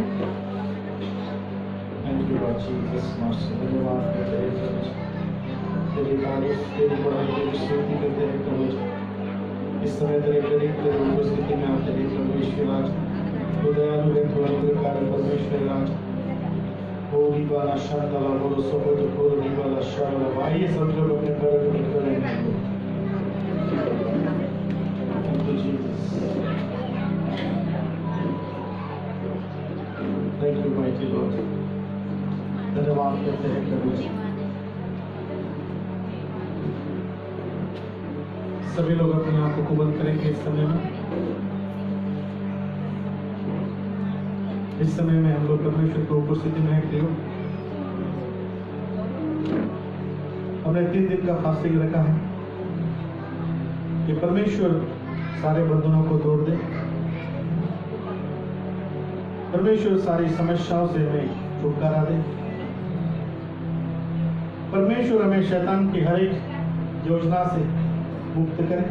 Thank you Lord Jesus master. धन्यवाद करते हैं प्रभु जी, तेरी तारीफ तेरी बड़ाई तेरी स्तुति करते हैं प्रभु जी। इस समय तेरे करीब तेरे उपस्थिति में आते हैं प्रभु ईश्वर राज। तो दयालु है तो अनुग्रहकारी परमेश्वर राज। होली वाला शांताला बोलो सबोध होली वाला शाला भाई सब लोग अपने पैरों को निकल लेंगे। Thank you Jesus. Thank you mighty Lord. धन्यवाद करते हैं प्रभु जी। सभी लोग अपनी आंखों को बंद करेंगे इस समय में। इस समय में हम लोग परमेश्वर की उपस्थिति में हैं प्रियो। हमने 3 दिन का फास्टिंग रखा है कि परमेश्वर सारे बंधनों को तोड़ दे। परमेश्वर सारी समस्याओं से हमें छुटकारा दे। परमेश्वर हमें शैतान की हर एक योजना से मुक्त करे।